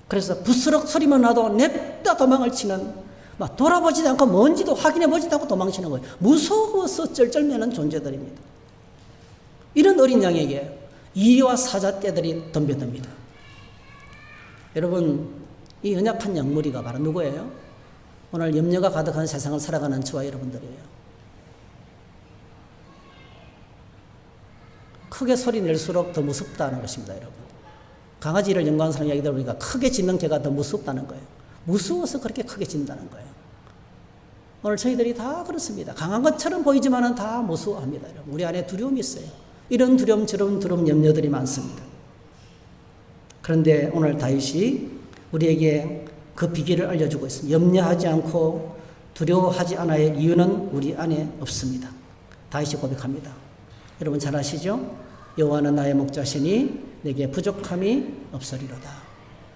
[SPEAKER 1] 그래서 부스럭 소리만 나도 냅다 도망을 치는, 막 돌아보지도 않고 뭔지도 확인해보지도 않고 도망치는 거예요. 무서워서 쩔쩔매는 존재들입니다. 이런 어린 양에게 이리와 사자떼들이 덤벼듭니다. 여러분, 이 연약한 양무리가 바로 누구예요? 오늘 염려가 가득한 세상을 살아가는 저와 여러분들이에요. 크게 소리 낼수록 더 무섭다는 것입니다, 여러분. 강아지를 연구하는 사람 이야기 들어보니까 크게 짖는 개가 더 무섭다는 거예요. 무서워서 그렇게 크게 짖는다는 거예요. 오늘 저희들이 다 그렇습니다. 강한 것처럼 보이지만은 다 무서워합니다, 여러분. 우리 안에 두려움이 있어요. 이런 두려움, 저런 두려움, 염려들이 많습니다. 그런데 오늘 다윗이 우리에게 그 비결을 알려주고 있습니다. 염려하지 않고 두려워하지 않아야 할 이유는 우리 안에 없습니다. 다윗이 고백합니다. 여러분 잘 아시죠? 여호와는 나의 목자시니 내게 부족함이 없으리로다.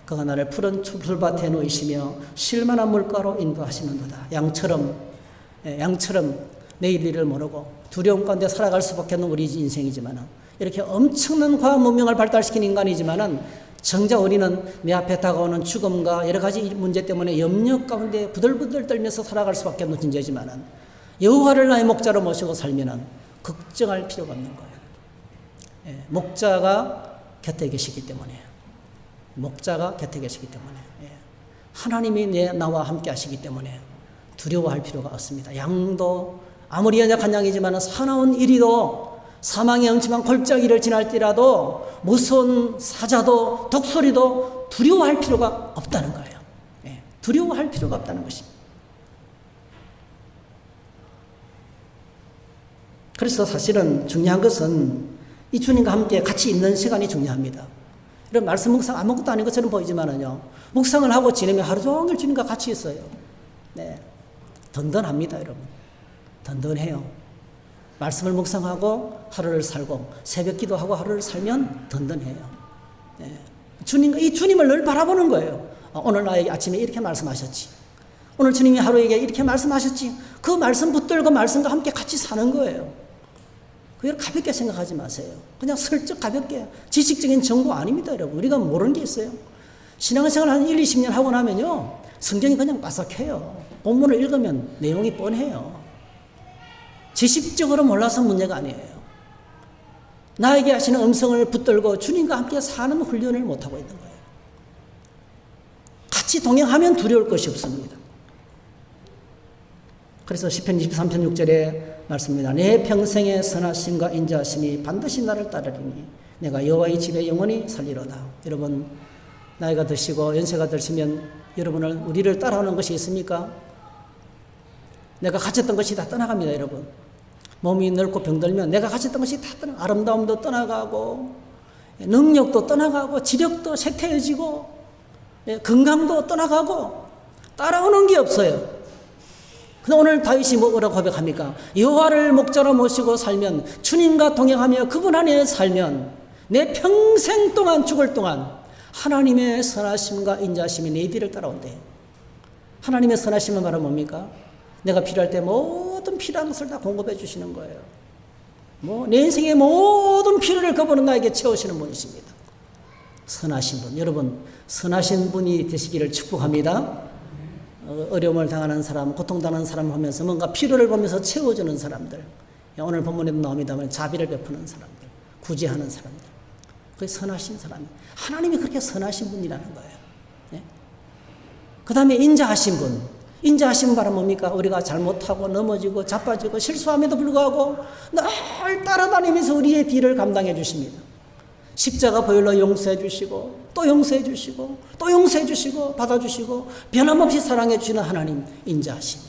[SPEAKER 1] 그가 나를 푸른 풀밭에 놓이시며 쉴만한 물가로 인도하시는도다. 양처럼 내일 일을 모르고 두려움 가운데 살아갈 수밖에 없는 우리 인생이지만 이렇게 엄청난 과학 문명을 발달시킨 인간이지만은 정작 우리는 내 앞에 다가오는 죽음과 여러 가지 문제 때문에 염려 가운데 부들부들 떨면서 살아갈 수밖에 없는 존재지만은 여호와를 나의 목자로 모시고 살면은 걱정할 필요가 없는 거예요. 목자가 곁에 계시기 때문에, 하나님이 나와 함께 하시기 때문에 두려워할 필요가 없습니다. 양도 아무리 연약한 양이지만 사나운 이리도 사망의 엄침한 골짜기를 지날지라도 무서운 사자도 독수리도 두려워할 필요가 없다는 거예요. 두려워할 필요가 없다는 것입니다. 그래서 사실은 중요한 것은 이 주님과 함께 같이 있는 시간이 중요합니다. 이런 말씀 묵상 아무것도 아닌 것처럼 보이지만은요, 묵상을 하고 지내면 하루 종일 주님과 같이 있어요. 든든합니다, 여러분. 든든해요. 말씀을 묵상하고 하루를 살고 새벽 기도하고 하루를 살면 든든해요. 이 주님을 늘 바라보는 거예요. 오늘 나에게 아침에 이렇게 말씀하셨지. 오늘 주님이 하루에게 이렇게 말씀하셨지. 그 말씀 붙들고 말씀과 함께 같이 사는 거예요. 그걸 가볍게 생각하지 마세요. 그냥 슬쩍 가볍게. 지식적인 정보 아닙니다, 여러분. 우리가 모르는 게 있어요. 신앙생활 한 1, 20년 하고 나면요, 성경이 그냥 빠삭해요. 본문을 읽으면 내용이 뻔해요. 지식적으로 몰라서 문제가 아니에요. 나에게 하시는 음성을 붙들고 주님과 함께 사는 훈련을 못하고 있는 거예요. 같이 동행하면 두려울 것이 없습니다. 그래서 시편 23편 6절에 말씀입니다. 내 평생의 선하심과 인자하심이 반드시 나를 따르리니 내가 여호와의 집에 영원히 살리로다. 여러분, 나이가 드시고 연세가 드시면 여러분을 우리를 따라오는 것이 있습니까? 내가 가졌던 것이 다 떠나갑니다, 여러분. 몸이 늙고 병들면 내가 가졌던 것이 다 떠나가고, 아름다움도 떠나가고, 능력도 떠나가고, 지력도 쇠퇴해지고, 건강도 떠나가고, 따라오는 게 없어요. 근데 오늘 다윗이 뭐라고 고백합니까? 여호와를 목자로 모시고 살면, 주님과 동행하며 그분 안에 살면 내 평생 동안 죽을 동안 하나님의 선하심과 인자심이 내 뒤를 따라온대. 하나님의 선하심은 말은 뭡니까? 내가 필요할 때 모든 필요한 것을 다 공급해 주시는 거예요. 내 인생의 모든 필요를 그분은 나에게 채우시는 분이십니다. 선하신 분. 여러분, 선하신 분이 되시기를 축복합니다. 어려움을 당하는 사람, 고통당하는 사람을 보면서 뭔가 필요를 보면서 채워주는 사람들. 오늘 본문에도 나옵니다만 자비를 베푸는 사람들, 구제하는 사람들. 그게 선하신 사람이에요. 하나님이 그렇게 선하신 분이라는 거예요. 네? 그 다음에 인자하신 분. 인자하신 바는 뭡니까? 우리가 잘못하고 넘어지고 자빠지고 실수함에도 불구하고 늘 따라다니면서 우리의 뒤를 감당해 주십니다. 십자가 보혈로 용서해 주시고 또 용서해 주시고 또 용서해 주시고 받아주시고 변함없이 사랑해 주시는 하나님 인자하심.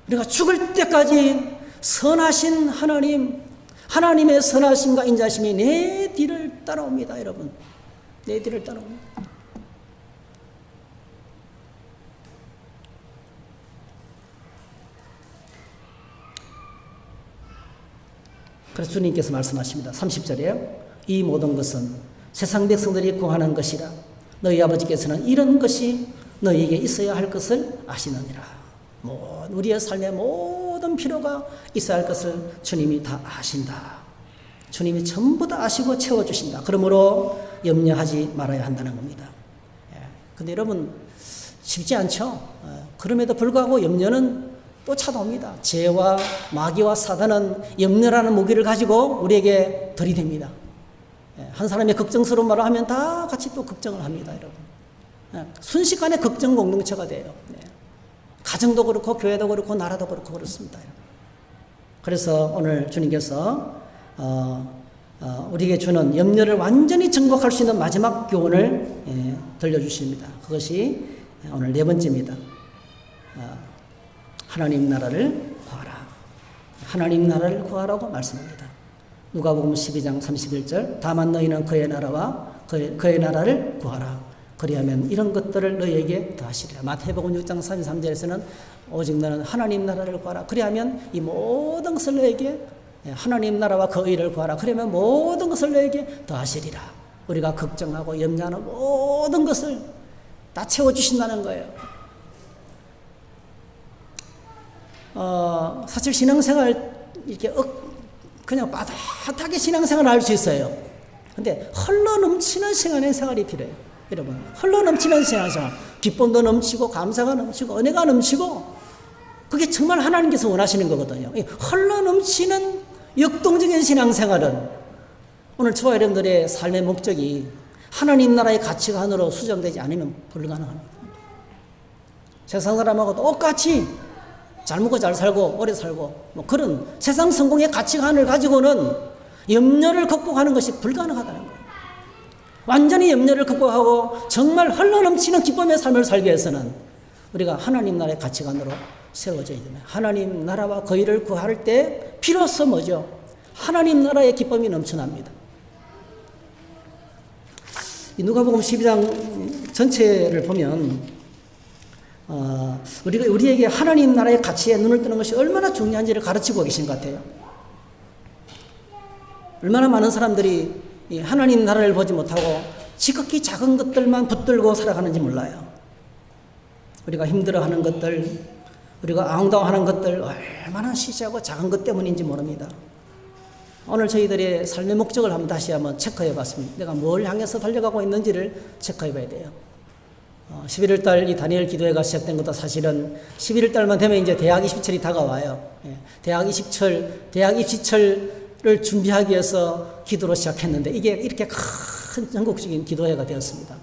[SPEAKER 1] 우리가 죽을 때까지 선하신 하나님, 하나님의 선하심과 인자하심이 내 뒤를 따라옵니다. 여러분, 내 뒤를 따라옵니다. 그래서 주님께서 말씀하십니다. 30절에 이 모든 것은 세상 백성들이 구하는 것이라 너희 아버지께서는 이런 것이 너희에게 있어야 할 것을 아시느니라. 우리의 삶의 모든 필요가 있어야 할 것을 주님이 다 아신다. 주님이 전부 다 아시고 채워주신다. 그러므로 염려하지 말아야 한다는 겁니다. 근데 여러분, 쉽지 않죠? 그럼에도 불구하고 염려는 또 찾아옵니다. 죄와 마귀와 사단은 염려라는 무기를 가지고 우리에게 들이댑니다. 한 사람의 걱정스러운 말을 하면 다 같이 또 걱정을 합니다, 여러분. 순식간에 걱정 공동체가 돼요. 가정도 그렇고 교회도 그렇고 나라도 그렇고 그렇습니다. 그래서 오늘 주님께서 우리에게 주는 염려를 완전히 정복할 수 있는 마지막 교훈을 들려주십니다. 그것이 오늘 네 번째입니다. 하나님 나라를 구하라. 하나님 나라를 구하라고 말씀합니다. 누가복음 12장 31절 다만 너희는 그의 나라와 그의 나라를 구하라. 그리하면 이런 것들을 너희에게 더하시리라. 마태복음 6장 33절에서는 오직 너는 하나님 나라를 구하라. 그리하면 이 모든 것을 너희에게 하나님 나라와 그 의를 구하라. 그러면 모든 것을 너희에게 더하시리라. 우리가 걱정하고 염려하는 모든 것을 다 채워주신다는 거예요. 사실 신앙생활 이렇게 그냥 빠듯하게 신앙생활을 할 수 있어요. 근데 흘러 넘치는 생활이 필요해요. 여러분, 흘러 넘치는 신앙생활, 기쁨도 넘치고 감사가 넘치고 은혜가 넘치고 그게 정말 하나님께서 원하시는 거거든요. 흘러 넘치는 역동적인 신앙생활은 오늘 저와 여러분들의 삶의 목적이 하나님 나라의 가치관으로 수정되지 않으면 불가능합니다. 세상 사람하고 똑같이 잘 먹고 잘 살고 오래 살고 그런 세상 성공의 가치관을 가지고는 염려를 극복하는 것이 불가능하다는 거예요. 완전히 염려를 극복하고 정말 흘러넘치는 기쁨의 삶을 살기 위해서는 우리가 하나님 나라의 가치관으로 세워져야 됩니다. 하나님 나라와 그 일을 구할 때 비로소 뭐죠? 하나님 나라의 기쁨이 넘쳐납니다. 이 누가복음 12장 전체를 보면 우리에게 하나님 나라의 가치에 눈을 뜨는 것이 얼마나 중요한지를 가르치고 계신 것 같아요. 얼마나 많은 사람들이 이 하나님 나라를 보지 못하고 지극히 작은 것들만 붙들고 살아가는지 몰라요. 우리가 힘들어하는 것들, 우리가 앙당하는 것들 얼마나 시시하고 작은 것 때문인지 모릅니다. 오늘 저희들의 삶의 목적을 한번 다시 체크해 봤습니다. 내가 뭘 향해서 달려가고 있는지를 체크해 봐야 돼요. 11월 달 이 다니엘 기도회가 시작된 것도 사실은 11월 달만 되면 이제 대학 입시철이 다가와요. 대학 입시철을 준비하기 위해서 기도로 시작했는데 이게 이렇게 큰 전국적인 기도회가 되었습니다.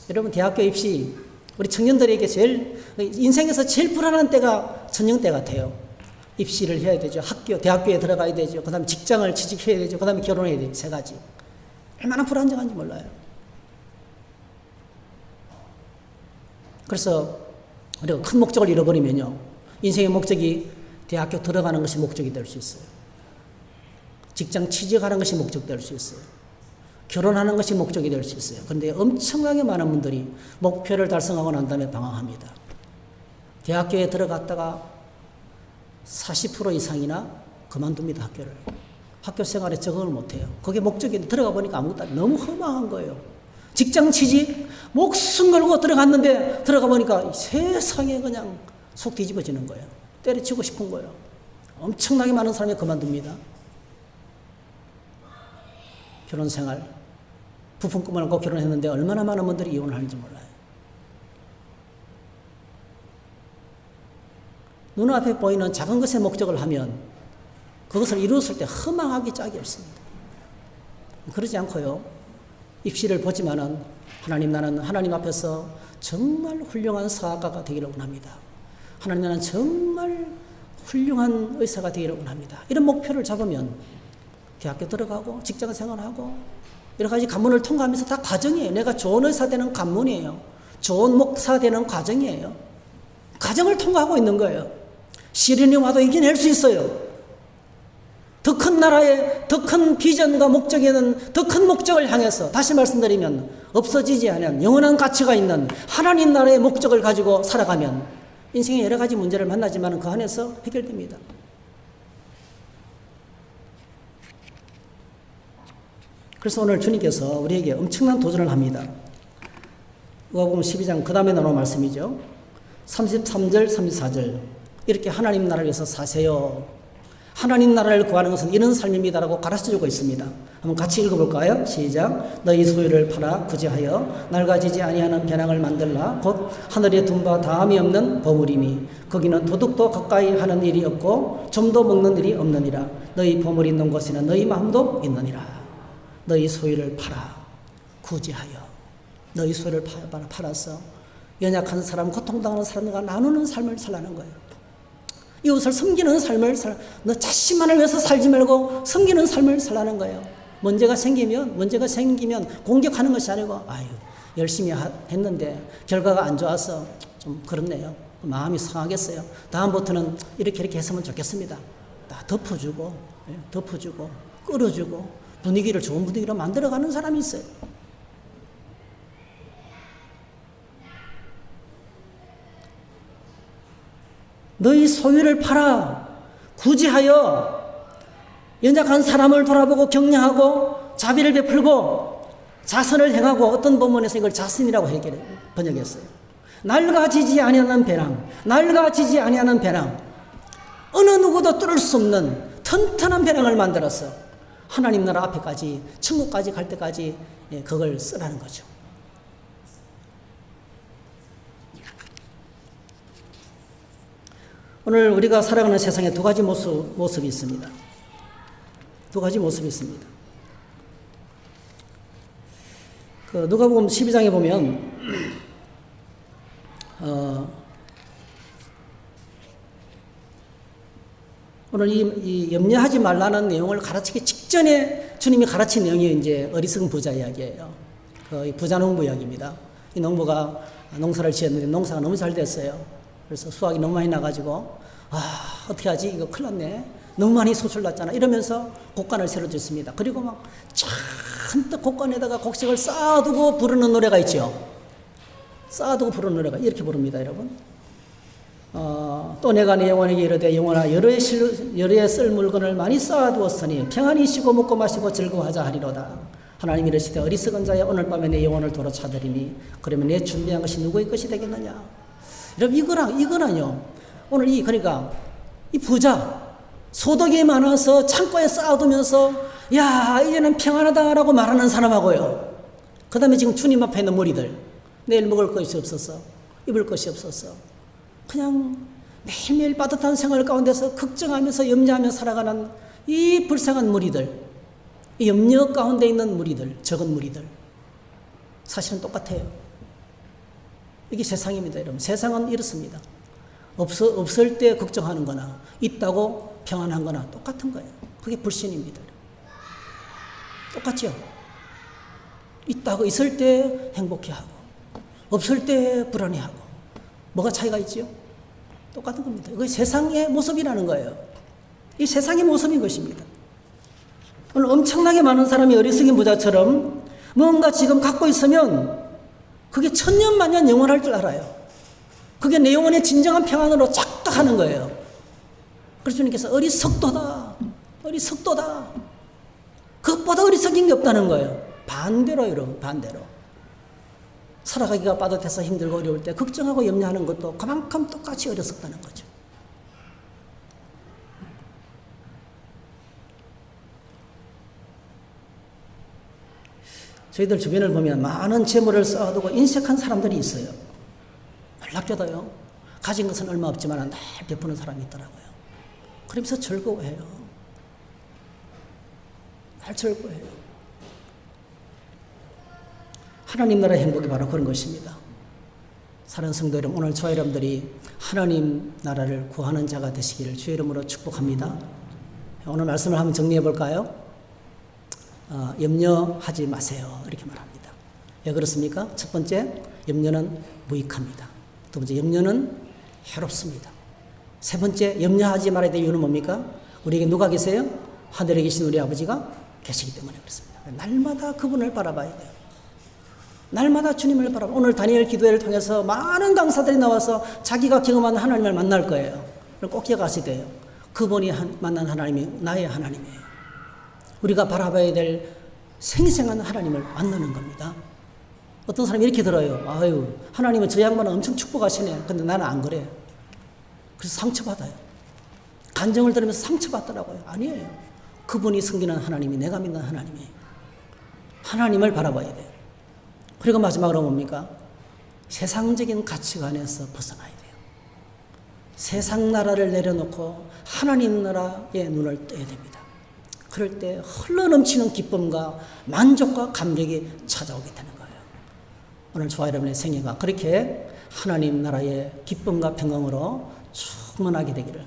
[SPEAKER 1] 여러분, 대학교 입시 우리 청년들에게 인생에서 제일 불안한 때가 전형 때 같아요. 입시를 해야 되죠. 대학교에 들어가야 되죠. 그 다음에 직장을 취직해야 되죠. 그 다음에 결혼해야 되죠. 3가지. 얼마나 불안정한지 몰라요. 그래서 우리가 큰 목적을 잃어버리면요, 인생의 목적이 대학교 들어가는 것이 목적이 될 수 있어요. 직장 취직하는 것이 목적 될 수 있어요. 결혼하는 것이 목적이 될 수 있어요. 그런데 엄청나게 많은 분들이 목표를 달성하고 난 다음에 방황합니다. 대학교에 들어갔다가 40% 이상이나 그만둡니다, 학교를. 학교 생활에 적응을 못해요. 그게 목적인데 들어가 보니까 아무것도 너무 허망한 거예요. 직장 취직 목숨 걸고 들어갔는데 들어가 보니까 세상에 그냥 속 뒤집어지는 거예요. 때려치고 싶은 거예요. 엄청나게 많은 사람이 그만둡니다. 결혼 생활, 부푼 꿈을 안고 결혼했는데 얼마나 많은 분들이 이혼을 하는지 몰라요. 눈앞에 보이는 작은 것에 목적을 하면 그것을 이루었을 때 허망하기 짝이 없습니다. 그러지 않고요, 입시를 보지만은 나는 하나님 앞에서 정말 훌륭한 사학가가 되기를 원합니다. 하나님, 나는 정말 훌륭한 의사가 되기를 원합니다. 이런 목표를 잡으면 대학교 들어가고 직장 생활하고 여러 가지 관문을 통과하면서 다 과정이에요. 내가 좋은 의사 되는 관문이에요. 좋은 목사 되는 과정이에요. 과정을 통과하고 있는 거예요. 시련이 와도 이겨낼 수 있어요. 더 큰 나라의 더 큰 비전과 목적에는 더 큰 목적을 향해서, 다시 말씀드리면 없어지지 않은 영원한 가치가 있는 하나님 나라의 목적을 가지고 살아가면 인생의 여러 가지 문제를 만나지만 그 안에서 해결됩니다. 그래서 오늘 주님께서 우리에게 엄청난 도전을 합니다. 누가복음 12장 그 다음에 나오는 말씀이죠. 33절 34절 이렇게 하나님 나라를 위해서 사세요. 하나님 나라를 구하는 것은 이런 삶입니다라고 가르쳐주고 있습니다. 한번 같이 읽어볼까요? 시작. 너희 소유를 팔아 구제하여 낡아지지 아니하는 배낭을 만들라. 곧 하늘에 둔 바 다함이 없는 보물이니 거기는 도둑도 가까이 하는 일이 없고 좀도 먹는 일이 없느니라. 너희 보물이 있는 곳에는 너희 마음도 있느니라. 너희 소유를 팔아 구제하여, 너희 소유를 팔아서 연약한 사람, 고통당하는 사람과 나누는 삶을 살라는 거예요. 이웃을 섬기는 삶을 너 자신만을 위해서 살지 말고 섬기는 삶을 살라는 거예요. 문제가 생기면 공격하는 것이 아니고, 아유, 열심히 했는데 결과가 안 좋아서 좀 그렇네요. 마음이 상하겠어요. 다음부터는 이렇게 했으면 좋겠습니다. 다 덮어주고 끌어주고 분위기를 좋은 분위기로 만들어가는 사람이 있어요. 너희 소유를 팔아 구제하여, 연약한 사람을 돌아보고 격려하고 자비를 베풀고 자선을 행하고, 어떤 본문에서 이걸 자선이라고 번역했어요. 낡아지지 아니하는 배낭, 어느 누구도 뚫을 수 없는 튼튼한 배낭을 만들어서 하나님 나라 앞에까지, 천국까지 갈 때까지 그걸 쓰라는 거죠. 오늘 우리가 살아가는 세상에 두 가지 모습이 있습니다. 그 누가복음 12장에 보면 오늘 이 염려하지 말라는 내용을 가르치기 직전에 주님이 가르친 내용이 이제 어리석은 부자 이야기예요. 그 부자 농부 이야기입니다. 이 농부가 농사를 지었는데 농사가 너무 잘 됐어요. 그래서 수확이 너무 많이 나가지고, 어떻게 하지? 이거 큰일 났네. 너무 많이 소출났잖아. 이러면서 곡간을 새로 짓습니다. 그리고 막 잔뜩 곡간에다가 곡식을 쌓아두고 부르는 노래가 있죠. 이렇게 부릅니다, 여러분. 또 내가 네 영혼에게 이르되, 영혼아, 여러에 쓸 물건을 많이 쌓아두었으니 평안히 쉬고 먹고 마시고 즐거워하자 하리로다. 하나님 이르시되, 어리석은 자야, 오늘 밤에 내 영혼을 도로 찾으리니 그러면 내 준비한 것이 누구의 것이 되겠느냐. 여러분, 이거는요, 오늘 그러니까 이 부자, 소득이 많아서 창고에 쌓아두면서 야, 이제는 평안하다라고 말하는 사람하고요, 그 다음에 지금 주님 앞에 있는 무리들, 내일 먹을 것이 없어서, 입을 것이 없어서 그냥 매일매일 빠듯한 생활 가운데서 걱정하면서 염려하며 살아가는 이 불쌍한 무리들, 이 염려 가운데 있는 무리들, 적은 무리들, 사실은 똑같아요. 이게 세상입니다, 여러분. 세상은 이렇습니다. 없을 때 걱정하는 거나 있다고 평안한 거나 똑같은 거예요. 그게 불신입니다. 똑같죠? 있을 때 행복해하고 없을 때 불안해하고 뭐가 차이가 있지요? 똑같은 겁니다. 그게 세상의 모습이라는 거예요. 이 세상의 모습인 것입니다. 오늘 엄청나게 많은 사람이 어리석인 부자처럼 뭔가 지금 갖고 있으면 그게 천년만년 영원할 줄 알아요. 그게 내 영혼의 진정한 평안으로 착각하는 거예요. 그래서 주님께서 어리석도다, 어리석도다. 그것보다 어리석인 게 없다는 거예요. 반대로 여러분, 반대로. 살아가기가 빠듯해서 힘들고 어려울 때 걱정하고 염려하는 것도 그만큼 똑같이 어리석다는 거죠. 저희들 주변을 보면 많은 재물을 쌓아두고 인색한 사람들이 있어요. 놀랍게도요. 가진 것은 얼마 없지만 늘 베푸는 사람이 있더라고요. 그러면서 즐거워해요. 늘 즐거워해요. 하나님 나라의 행복이 바로 그런 것입니다. 사랑하는 성도 여러분, 오늘 저와 여러분들이 하나님 나라를 구하는 자가 되시기를 주의 이름으로 축복합니다. 오늘 말씀을 한번 정리해 볼까요? 염려하지 마세요. 이렇게 말합니다. 왜 그렇습니까? 첫 번째, 염려는 무익합니다. 두 번째, 염려는 해롭습니다. 세 번째, 염려하지 말아야 될 이유는 뭡니까? 우리에게 누가 계세요? 하늘에 계신 우리 아버지가 계시기 때문에 그렇습니다. 날마다 그분을 바라봐야 돼요. 날마다 주님을 바라봐. 오늘 다니엘 기도회를 통해서 많은 강사들이 나와서 자기가 경험한 하나님을 만날 거예요. 꼭 기억하셔야 돼요. 그분이 만난 하나님이 나의 하나님이에요. 우리가 바라봐야 될 생생한 하나님을 만나는 겁니다. 어떤 사람이 이렇게 들어요. 아유, 하나님은 저 양반은 엄청 축복하시네. 근데 나는 안 그래. 그래서 상처받아요. 간정을 들으면서 상처받더라고요. 아니에요. 그분이 섬기는 하나님이 내가 믿는 하나님이에요. 하나님을 바라봐야 돼요. 그리고 마지막으로 뭡니까? 세상적인 가치관에서 벗어나야 돼요. 세상 나라를 내려놓고 하나님 나라에 눈을 떠야 됩니다. 그럴 때 흘러넘치는 기쁨과 만족과 감격이 찾아오게 되는 거예요. 오늘 저와 여러분의 생애가 그렇게 하나님 나라의 기쁨과 평강으로 충만하게 되기를,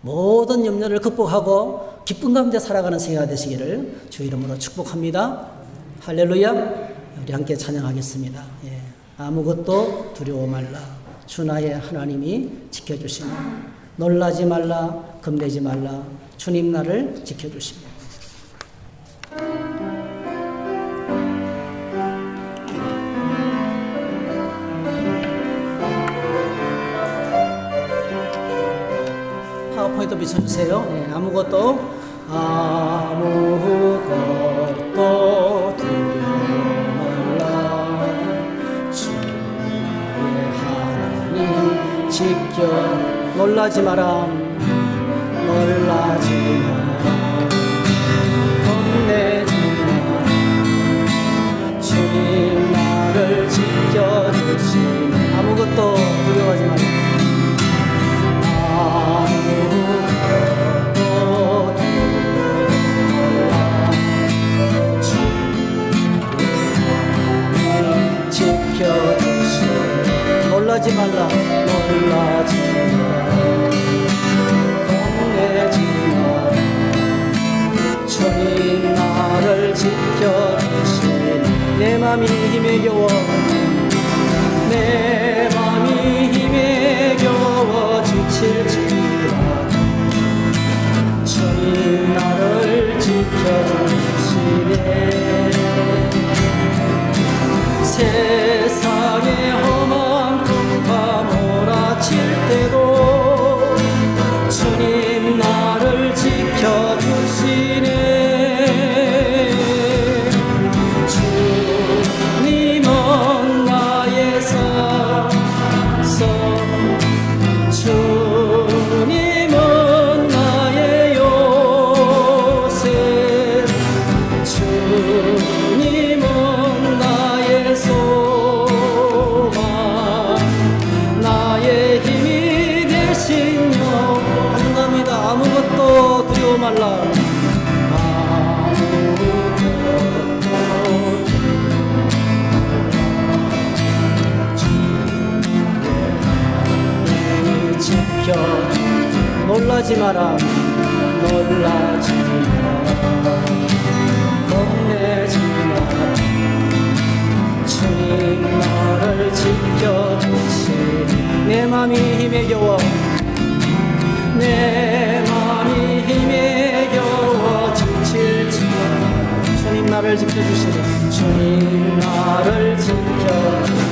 [SPEAKER 1] 모든 염려를 극복하고 기쁨 가운데 살아가는 생애가 되시기를 주 이름으로 축복합니다. 할렐루야. 우리 함께 찬양하겠습니다. 예. 아무것도 두려워 말라. 주 나의 하나님이 지켜주시며 놀라지 말라. 겁내지 말라. 주님 나를 지켜주시며. 파워포인트 비춰주세요. 네, 아무것도 두려워 말라. 주 나의 하나님 지켜. 놀라지 마라. 놀라지 마라. 겁내지 마라. 주님 나를 지켜주시니 아무것도 두려워하지 마라. 놀라지 말라. 놀라지 마라. 겁내지 마라. 주님 나를 지켜주시니 내 맘이 힘에 겨워, 내 맘이 힘에 겨워 지칠지라도 주님 나를 지켜주시네. 세상의 험한 풍파 몰아칠 때도 주님 나를 지켜주시네. 주님은 나의 서 주님은 나의 요새, 주님은 나의 소 지켜주 놀라지 마라 놀라지 마라 겁내지 마라 주님 나를 지켜주시니 내 맘이 힘에 겨워 내 맘이 힘에 겨워 지칠지라 주님 나를 지켜주시네 주님 나를 지켜주시네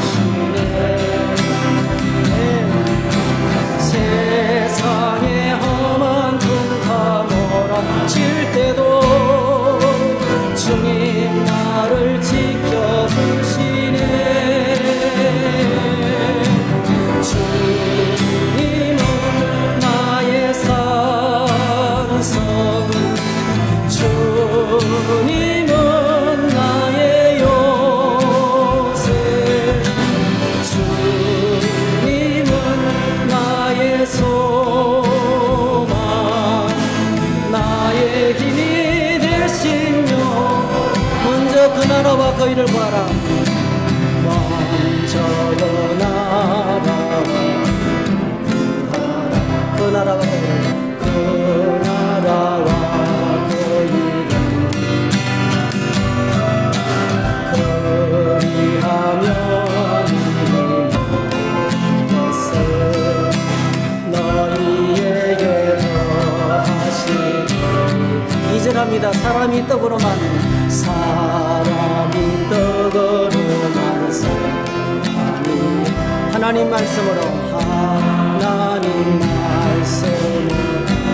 [SPEAKER 1] 세상에 험한 둥가 몰아칠 때도 주님 나를 지켜주시네 주님은 나의 산성 주님은 나의 요새 주님은 나의 소망 나의 힘이 되시며 먼저 그 나라와 그 일을 구하라 먼저 그 나라와 구하라 그 나라와 그 일을 그 나라와 그 일을 그리하면 이 것을 너희에게 더하시니 이절합니다 사람이 떡으로만 사람이 하나님 말씀으로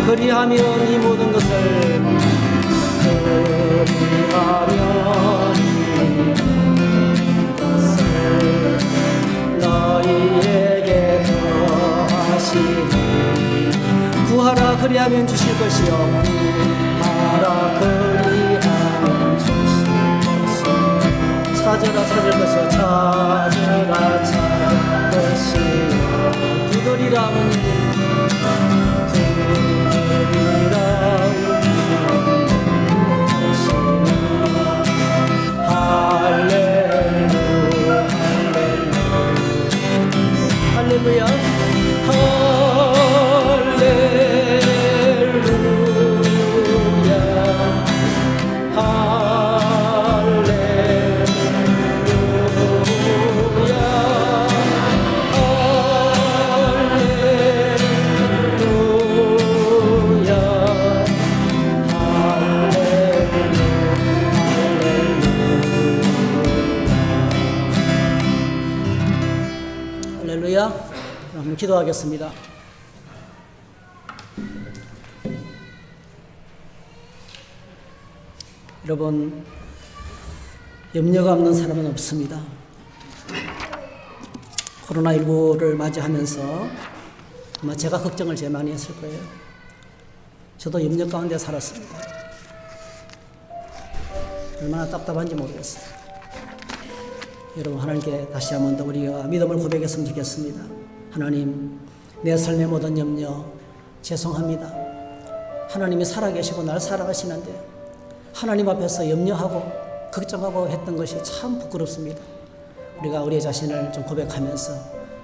[SPEAKER 1] 그리하면 이 모든 것을 그리하면 이 것을 너희에게 더하시니 구하라 그리하면 주실 것이요 구하라 그리하면 주실 것이요 찾으라 찾을 것이요 찾으라 찾을 것이요 두드리라 아버님 두드리라 할렐루야 할렐루야 그럼 기도하겠습니다. 여러분, 염려가 없는 사람은 없습니다. 코로나19를 맞이하면서 아마 제가 걱정을 제일 많이 했을 거예요. 저도 염려 가운데 살았습니다. 얼마나 답답한지 모르겠어요. 여러분, 하나님께 다시 한번 더 우리가 믿음을 고백했으면 좋겠습니다. 하나님, 내 삶의 모든 염려 죄송합니다. 하나님이 살아계시고 날 살아가시는데 하나님 앞에서 염려하고 걱정하고 했던 것이 참 부끄럽습니다. 우리가 우리 자신을 좀 고백하면서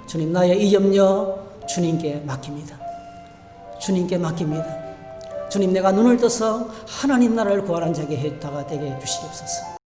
[SPEAKER 1] 주님, 나의 이 염려 주님께 맡깁니다. 주님께 맡깁니다. 주님, 내가 눈을 떠서 하나님 나라를 구하는 자에게 되게 해주시옵소서.